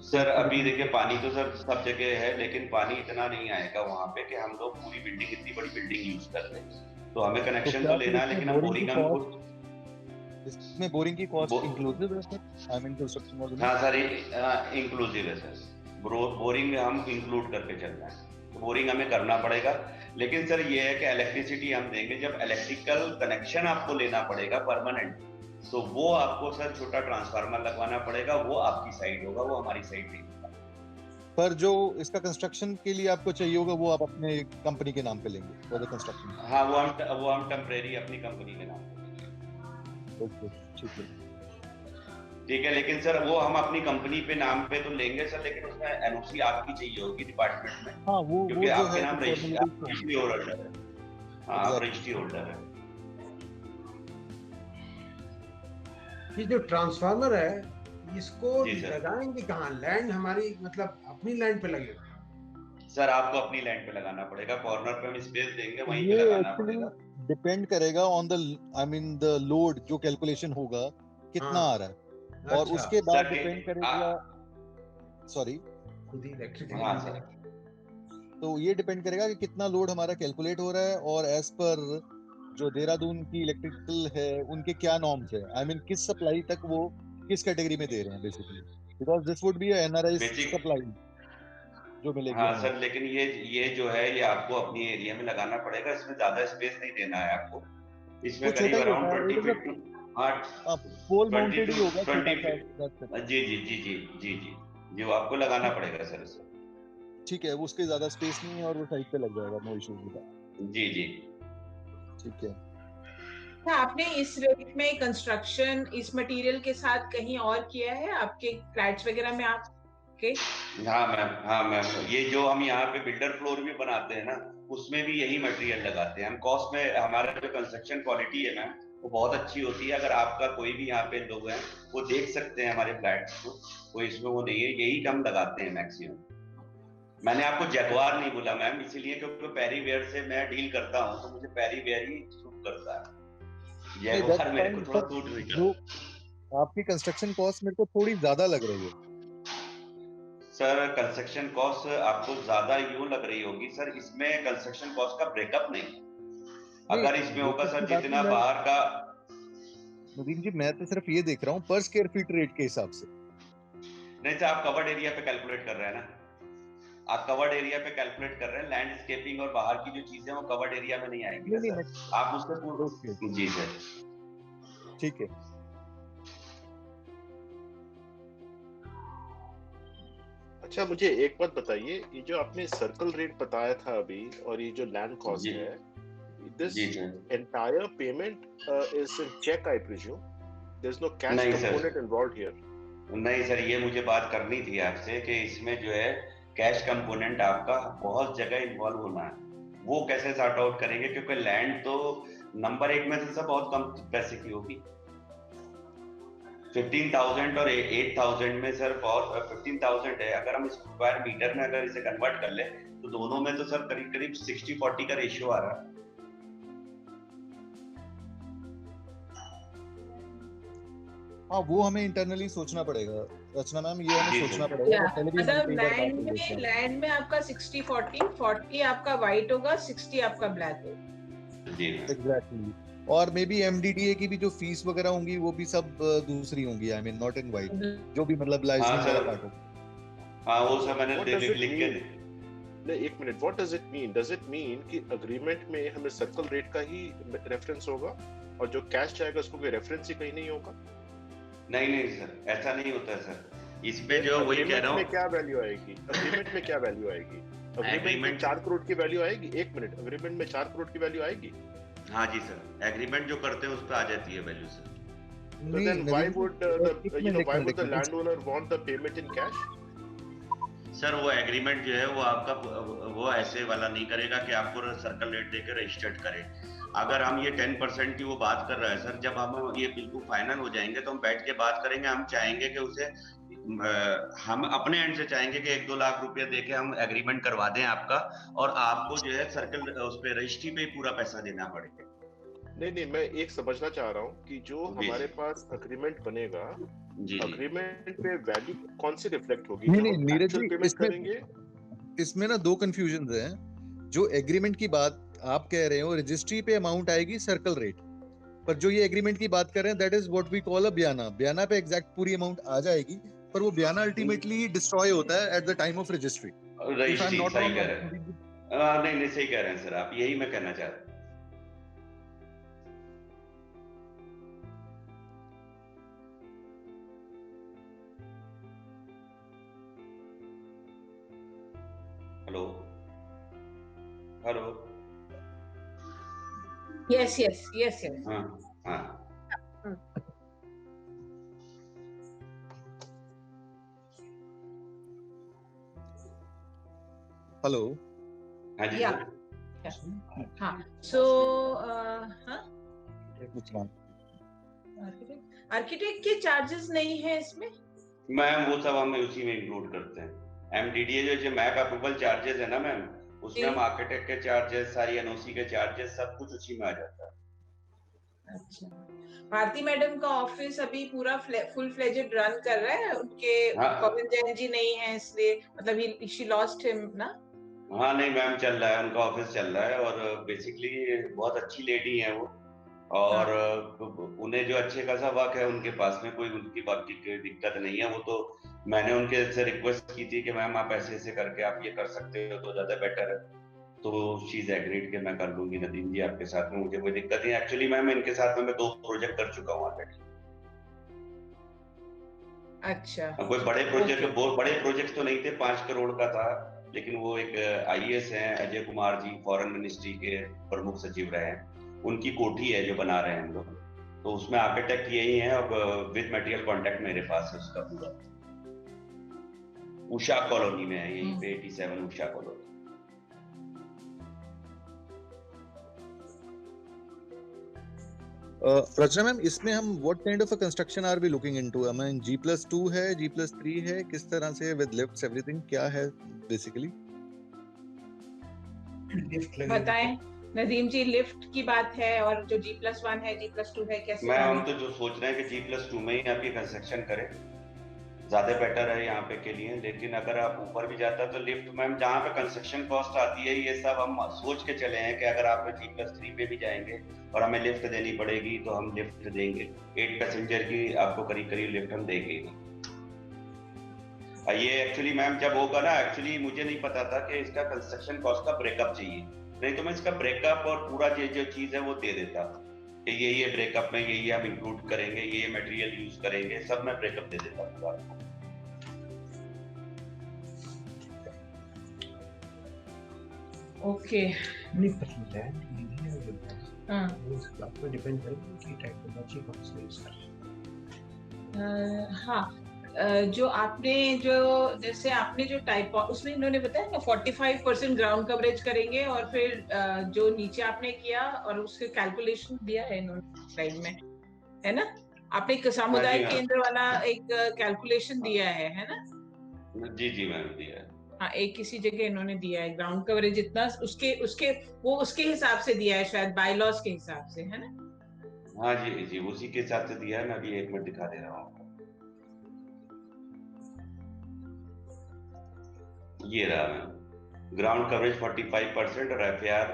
सर अभी देखिए पानी तो सर सब जगह है, लेकिन पानी इतना नहीं आएगा वहाँ पे कि हम लोग पूरी बिल्डिंग, इतनी बड़ी बिल्डिंग यूज कर रहे हैं, तो हमें कनेक्शन तो लेना है, लेकिन हम बोरिंग इसमें बोरिंग की कॉस्ट इंक्लूसिव है सर? आई मीन कंस्ट्रक्शन वाले? हाँ सर इंक्लूसिव है सर, बोरिंग हम इंक्लूड करके चल रहे हैं, तो बोरिंग हमें करना पड़ेगा। लेकिन सर ये है कि इलेक्ट्रिसिटी हम देंगे, जब इलेक्ट्रिकल कनेक्शन आपको लेना पड़ेगा परमानेंट, तो वो आपको सर छोटा ट्रांसफार्मर लगवाना पड़ेगा, वो आपकी साइड होगा, वो हमारी साइड नहीं होगा। पर जो इसका कंस्ट्रक्शन के लिए आपको चाहिए होगा वो आप अपने कंपनी के नाम पे लेंगे फॉर द कंस्ट्रक्शन? हाँ वो हम टेम्परेरी अपनी कंपनी के नाम पे लेंगे। ओके ठीक है, लेकिन सर वो हम अपनी कंपनी पे नाम पे तो लेंगे सर, लेकिन उसमें एनओसी आपकी चाहिए होगी डिपार्टमेंट में। हाँ वो क्योंकि जो आपके है नाम रजिस्ट्री होल्डर है। हाँ आप रजिस्ट्री होल्डर है। ये जो ट्रांसफार्मर है इसको लगाएंगे कहाँ? लैंड हमारी मतलब अपनी लैंड पे लगेगा? सर आपको अपनी लैंड पे लगाना पड़ेगा, कॉर्नर पे हम स्पेस देंगे, वहीं पे लगाना पड़ेगा। डिपेंड करेगा on the I mean the load, जो कैलकुलेशन होगा कितना आ रहा है, और अच्छा। उसके बाद डिपेंड करेगा, सॉरी हाँ सर, तो ये डिपेंड करेगा कि कितना लोड हमारा कैलकुलेट हो रहा है, और एज पर जो देहरादून की इलेक्ट्रिकल है उनके क्या नॉर्म्स है, आई मीन किस सप्लाई तक वो किस कैटेगरी में दे रहे हैं basically, because this would be NRI supply जो मिलेगी। हाँ सर, लेकिन ये जो है ये आपको अपनी एरिया में लगाना पड़ेगा, इसमें ज्यादा स्पेस नहीं देना है आपको, इसमें करीब अराउंड 20 फीट पोल माउंटेड ही होगा, 20 जी जो आपको लगाना पड़ेगा सर इसे। ठीक है, वो उसके ज्यादा स्पेस नहीं है और वो साइड पे लग जाएगा, नो इश्यूज विद दैट। जी ठीक है। आपने इस रेट में कंस्ट्रक्शन इस मटेरियल के साथ कहीं और किया है आपके फ्लैट्स वगैरह में आपके? हाँ मैम ये जो हम यहाँ पे बिल्डर फ्लोर भी बनाते हैं ना, उसमें भी यही मटेरियल लगाते हैं हम। कॉस्ट में हमारा जो कंस्ट्रक्शन क्वालिटी है मैम वो बहुत अच्छी होती है। अगर आपका कोई भी यहाँ पे लोग हैं वो देख सकते हैं हमारे फ्लैट्स को, कोई इसमें वो नहीं है, यही हम लगाते हैं मैक्सिमम। मैंने आपको जगुआर नहीं बोला मैम, इसीलिए क्योंकि पैरी वेयर से मैं डील करता हूँ, तो मुझे पैरी वेयर ही सूट करता है, जगुआर मेरे को थोड़ा सूट नहीं करता। आपकी कंस्ट्रक्शन कॉस्ट मेरे को थोड़ी ज्यादा लग रही है सर। कंस्ट्रक्शन कॉस्ट आपको ज्यादा यूं लग रही होगी सर, इसमें कंस्ट्रक्शन कॉस्ट का ब्रेकअप नहीं। अगर इसमें होगा सर जितना बाहर का, नदीम जी मैं तो सिर्फ ये देख रहा हूँ पर स्क्वायर फीट रेट के हिसाब से। नहीं सर, आप कवर्ड एरिया पे कैलकुलेट कर रहे हैं ना, आप कवर्ड एरिया पे कैलकुलेट कर रहे हैं। लैंडस्केपिंग और बाहर की जो चीजें वो कवर्ड एरिया में नहीं आएंगी नहीं, आप उससे जी सर ठीक है। अच्छा मुझे एक बात बताइए, ये जो आपने सर्कल रेट बताया था अभी और ये जो लैंड कॉस्ट है, this entire payment is in check I presume, there's no cash component involved here? नहीं सर, ये मुझे बात करनी थी आपसे कि इसमें जो है कैश कंपोनेंट आपका बहुत जगह इन्वॉल्व होना है, वो कैसे सॉर्ट आउट करेंगे? क्योंकि लैंड तो नंबर 1 में से सब बहुत कम पैसे की होगी। 15,000 और 8,000 में सर 15,000 है, अगर हम स्क्वायर मीटर में अगर इसे कन्वर्ट कर ले तो दोनों में तो सर करीब करीब 60-40 का रेशियो आ रहा है। हाँ वो हमें इंटरनली सोचना पड़ेगा रचना मैम, ये हमें सोचना पड़ेगा। मतलब लैंड में आपका 60-40 आपका व्हाइट होगा, 60 आपका ब्लैक होगा। जी एग्जैक्टली। और मे बी एमडीडीए की भी जो फीस वगैरह होंगी वो भी सब दूसरी होंगी, I mean not in white, जो भी मतलब लाइसेंस वाला पार्ट होगा। हां वो सब मैंने लिख के दे। नहीं एक minute, what does it mean? Does it mean कि एग्रीमेंट में हमें सर्कल रेट का ही रेफरेंस होगा और जो कैश जाएगा उसको कोई रेफरेंस ही कहीं नहीं होगा? नहीं सर, ऐसा नहीं होता है सर। इस पे जो वही कह रहा हूं, क्या वैल्यू आएगी एग्रीमेंट में? क्या वैल्यू आएगी एग्रीमेंट में? 4 करोड़ की वैल्यू आएगी? एक मिनट, एग्रीमेंट में 4 करोड़ की वैल्यू आएगी? हाँ जी सर, एग्रीमेंट जो करते हैं उस पे आ जाती है value sir. So then why would the landowner want the payment in cash? Sir वो एग्रीमेंट जो है वो आपका वो ऐसे वाला नहीं करेगा कि आपको सर्कल रेट देकर रजिस्टर्ड करे। अगर हम ये 10% की वो बात कर रहे हैं सर, जब हम ये बिल्कुल फाइनल हो जाएंगे तो हम बैठ के बात करेंगे। हम चाहेंगे कि उसे हम अपने एंड से चाहेंगे कि 1-2 लाख रुपया देके हम एग्रीमेंट करवा दें आपका, और आपको जो है सर्कल उस पे रजिस्ट्री पे पूरा पैसा देना पड़ेगा। नहीं, मैं एक समझना चाह रहा हूँ कि जो हमारे पास अग्रीमेंट बनेगा, अग्रीमेंट पे वैल्यू कौन सी रिफ्लेक्ट होगी? नहीं नीरज जी, इसमें ना 2 कंफ्यूजन हैं। जो एग्रीमेंट की बात आप कह रहे हो, रजिस्ट्री पे अमाउंट आएगी सर्कल रेट पर, जो ये एग्रीमेंट की बात कर रहे हैं that is what we call a bayana. बयाना पे एग्जैक्ट पूरी अमाउंट आ जाएगी, पर वो बयाना अल्टीमेटली डिस्ट्रॉय होता है at the time of registry. सही कह रहे हैं। नहीं सही कह रहे हैं सर आप, यही मैं कहना चाह रहा हूं। हेलो यस हाँ हेलो हाँ जी हाँ सो आर्किटेक्ट के चार्जेस नहीं है इसमें मैम, वो सब हम उसी में इंक्लूड करते हैं। एमडीडीए जो मैप अप्रूवल चार्जेस है ना मैम, उसमें हम आर्किटेक्ट के चार्जेस, सारी एनओसी के चार्जेस, सब कुछ उसी में आ जाता है। अच्छा, भारती मैडम का ऑफिस अभी पूरा फुल फ्लेजेड रन कर रहा है? उनके पवन जैन जी नहीं है इसलिए, मतलब शी लॉस्ट हिम ना? हाँ नहीं मैम, चल रहा है, उनका ऑफिस चल रहा है, और बेसिकली बहुत अच्छी लेडी है वो, और उन्हें जो अच्छे खासा वर्क है उनके पास में, कोई उनकी बाकी कोई दिक्कत नहीं है। वो तो मैंने उनके से रिक्वेस्ट की थी कि मैम आप ऐसे करके आप ये कर सकते हो तो ज्यादा बेटर है, तो शी इज एग्रीड कि मैं कर लूंगी नदीम जी आपके साथ में, मुझे कोई दिक्कत नहीं। एक्चुअली मैम इनके साथ में मैं 2 प्रोजेक्ट कर चुका हूँ ऑलरेडी। अच्छा, कोई बड़े प्रोजेक्ट तो नहीं थे, 5 करोड़ का था, लेकिन वो एक आईएएस हैं अजय कुमार जी, फॉरेन मिनिस्ट्री के प्रमुख सचिव रहे हैं, उनकी कोठी है जो बना रहे हैं हम लोग, तो उसमें आर्किटेक्ट यही है, अब विद मटेरियल कॉन्ट्रैक्ट मेरे पास है उसका पूरा। उषा कॉलोनी में है, यहीं पे 87 उषा कॉलोनी। रचना मैम, इसमें हम what kind of a construction are we looking into? I mean G+2 है, G+3 है, किस तरह से विद लिफ्ट्स एवरीथिंग, क्या है बेसिकली? बताएं नदीम जी, लिफ्ट की बात है और जो G+1 है, G+2 है, कैसे? मैं हम तो जो सोच रहे हैं कि G+2 में ही आपकी कंस्ट्रक्शन करें, ज्यादा बेटर है यहाँ पे के लिए। लेकिन अगर आप ऊपर भी जाता है तो लिफ्ट मैम, जहाँ पे कंस्ट्रक्शन कॉस्ट आती है, ये सब हम सोच के चले हैं कि अगर आप G+3 पे भी जाएंगे और हमें लिफ्ट देनी पड़ेगी तो हम लिफ्ट देंगे। 8 पैसेंजर की आपको करीब लिफ्ट हम देंगे। ये एक्चुअली मैम जब होगा ना, एक्चुअली मुझे नहीं पता था कि इसका कंस्ट्रक्शन कॉस्ट का ब्रेकअप चाहिए, नहीं तो मैं इसका ब्रेकअप और पूरा जो चीज है वो दे देता कि ये ब्रेकअप में ये हम इंक्लूड करेंगे, ये मटेरियल यूज करेंगे, सब मैं ब्रेकअप दे देता पूरा आपको। ओके, नहीं पसंद है, आपको डिपेंड करेगा कि टेक्नोलॉजी कौन सी यूज कर रहे हैं। हाँ, जो आपने जैसे आपने जो टाइप उसमें इन्होंने बताया ना 45% ग्राउंड कवरेज करेंगे, और फिर जो नीचे आपने किया और उसके कैलकुलेशन दिया है इन्होंने स्लाइड में, है ना? आपने एक सामुदायिक केंद्र वाला एक कैलकुलेशन दिया है ना? जी मैम दिया है। हाँ, एक किसी जगह इन्होंने दिया है ग्राउंड कवरेज इतना, उसके हिसाब से दिया है शायद, बाय लॉस के हिसाब से, है ना? हाँ जी उसी के हिसाब से दिया है। मैं अभी 1 मिनट दिखा दे रहा हूँ। ये रहा मैम, ग्राउंड कवरेज 45% और FAR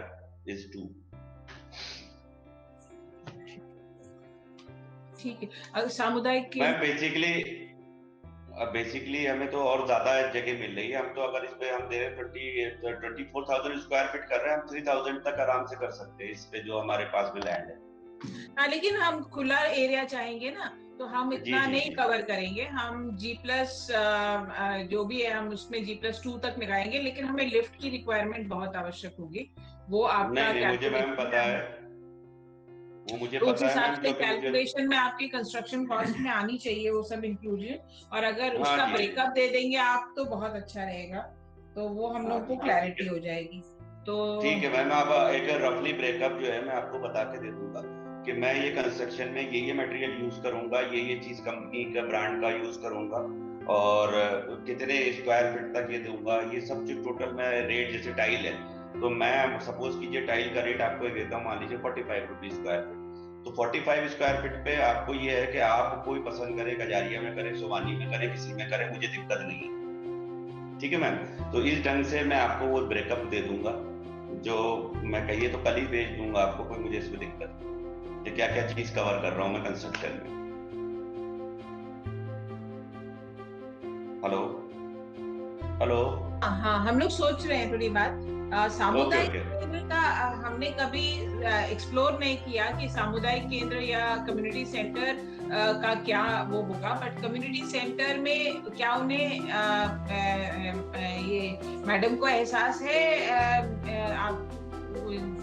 is 2। ठीक है, अगर सामुदायिक की बेसिकली हमें तो और ज्यादा जगह मिल रही है। हम तो अगर इस पे हम दे रहे 24,000 स्क्वायर फीट कर रहे हैं, हम 3,000 तक आराम से कर सकते हैं इस पे जो हमारे पास में लैंड है। हाँ, लेकिन हम खुला एरिया चाहेंगे ना, तो हम इतना नहीं कवर करेंगे। हम G+ जो भी है हम उसमें G+2 तक लगाएंगे, लेकिन हमें लिफ्ट की रिक्वायरमेंट बहुत आवश्यक होगी। वो आपका नहीं मुझे मैम पता है, वो मुझे तो उस पता है हिसाब मैम, से कैलकुलेशन में आपकी कंस्ट्रक्शन कॉस्ट में आनी चाहिए वो सब इंक्लूजन, और अगर उसका ब्रेकअप दे देंगे आप तो बहुत अच्छा रहेगा, तो वो हम लोग को क्लैरिटी हो जाएगी। तो ठीक है मैम, आप एक रफली ब्रेकअप जो है मैं आपको बता के दे दूंगा कि मैं ये कंस्ट्रक्शन में ये मटेरियल यूज करूंगा, ये चीज कंपनी का ब्रांड का यूज करूंगा, और कितने स्क्वायर फीट तक ये दूंगा, ये सब जो टोटल मैं रेट, जैसे टाइल है तो मैं सपोज कीजिए टाइल का रेट आपको देता हूँ, मान लीजिए 45 रुपीज स्क्वायर फीट। तो 45 स्क्वायर फीट पे आपको ये है कि आप कोई पसंद करे, गजारिया में करे, सोमानी में करे, किसी में करे, मुझे दिक्कत नहीं है, ठीक है मैम। तो इस ढंग से मैं आपको वो ब्रेकअप दे दूंगा, जो मैं कहिए तो कल ही भेज दूंगा आपको, कोई मुझे इसमें दिक्कत नहीं, क्या क्या चीज कवर कर रहा हूँ मैं कंस्ट्रक्शन में। हेलो हेलो, हाँ, हम लोग सोच रहे हैं थोड़ी बात सामुदायिक केंद्र का हमने कभी एक्सप्लोर नहीं किया कि सामुदायिक केंद्र या कम्युनिटी सेंटर का क्या वो होगा, बट कम्युनिटी सेंटर में क्या उन्हें ये मैडम को एहसास है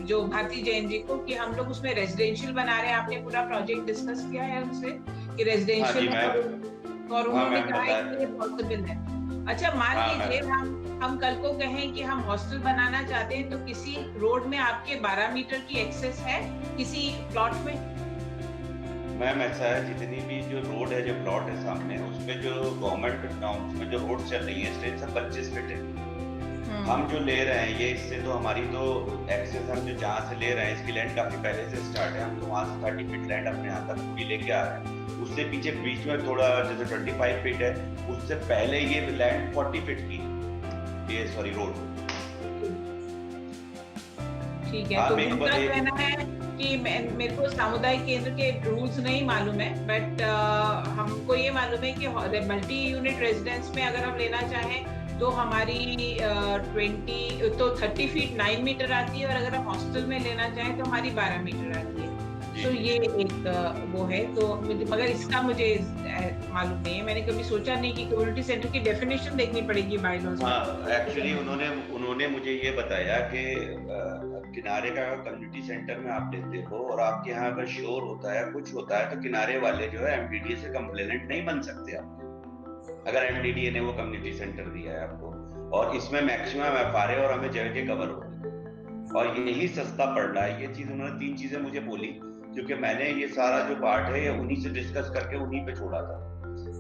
जो भारती जैन जी को, कि हम लोग उसमें रेजिडेंशियल बना रहे हैं? आपने पूरा प्रोजेक्ट डिस्कस किया है उनसे कि रेजिडेंशियल, और उन्होंने कहा है कि ये पॉसिबल है। अच्छा, मान लीजिए हम कल को कहें कि हम हॉस्टल बनाना चाहते हैं, तो किसी रोड में आपके 12 मीटर की एक्सेस है किसी प्लॉट में? मैम ऐसा है, जितनी भी जो रोड है, जो प्लॉट है सामने, उसमें जो गवर्नमेंट नॉर्म्स में जो रोड चल रही है स्टेट सब 25 फीट है। हम जो ले रहे हैं ये, इससे तो हमारी तो एक्सेस, हम जो जहाँ से ले रहे हैं इसकी लैंड काफी पहले से स्टार्ट है, हम तो वहाँ से 30 फीट लैंड अपने यहाँ तक पूरी लेके आ रहे हैं। उससे पीछे बीच में थोड़ा जैसे 25 फीट है, उससे पहले ये लैंड 40 फीट की, ये सॉरी रोड। ठीक है, तो उनका कहना है कि मेरे को सामुदायिक केंद्र के रूल्स नहीं मालूम है, बट हमको ये मालूम है कि मल्टी यूनिट रेजिडेंस में अगर हम लेना चाहें तो हमारी 30 फीट 9 मीटर आती है, और अगर हम हॉस्टल में लेना चाहें तो हमारी 12 मीटर आती है। तो ये एक वो है, तो मगर इसका मुझे मालूम नहीं है, मैंने कभी सोचा नहीं कि कम्युनिटी सेंटर की डेफिनेशन देखनी पड़ेगी बायलॉज में। हाँ, एक्चुअली उन्होंने मुझे ये बताया कि किनारे का कम्युनिटी सेंटर में आप लेते हो और आपके यहाँ अगर शोर होता है, कुछ होता है, तो किनारे वाले जो है एमडीडीए से कंप्लेनेंट नहीं बन सकते आप, अगर एमडीडीए ने वो कम्युनिटी सेंटर दिया है आपको, और इसमें मैक्सिमम एफआरए और हमें जगह कवर हो, और यही सस्ता पड़ रहा है। ये चीज उन्होंने 3 चीजें मुझे बोली, क्योंकि मैंने ये सारा जो पार्ट है ये उन्हीं से डिस्कस करके उन्हीं पे छोड़ा था।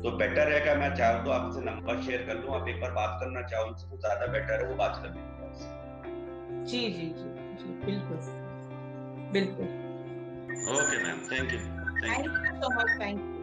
तो बेटर है कि मैं चाहूँ तो आपसे नंबर शेयर कर लूँ, आप एक बार बात करना चाहो उनसे तो ज्यादा बेटर है, वो बात कर लेंगे। जी जी जी जी, बिल्कुल बिल्कुल। Okay ma'am, thank you so much, thank you.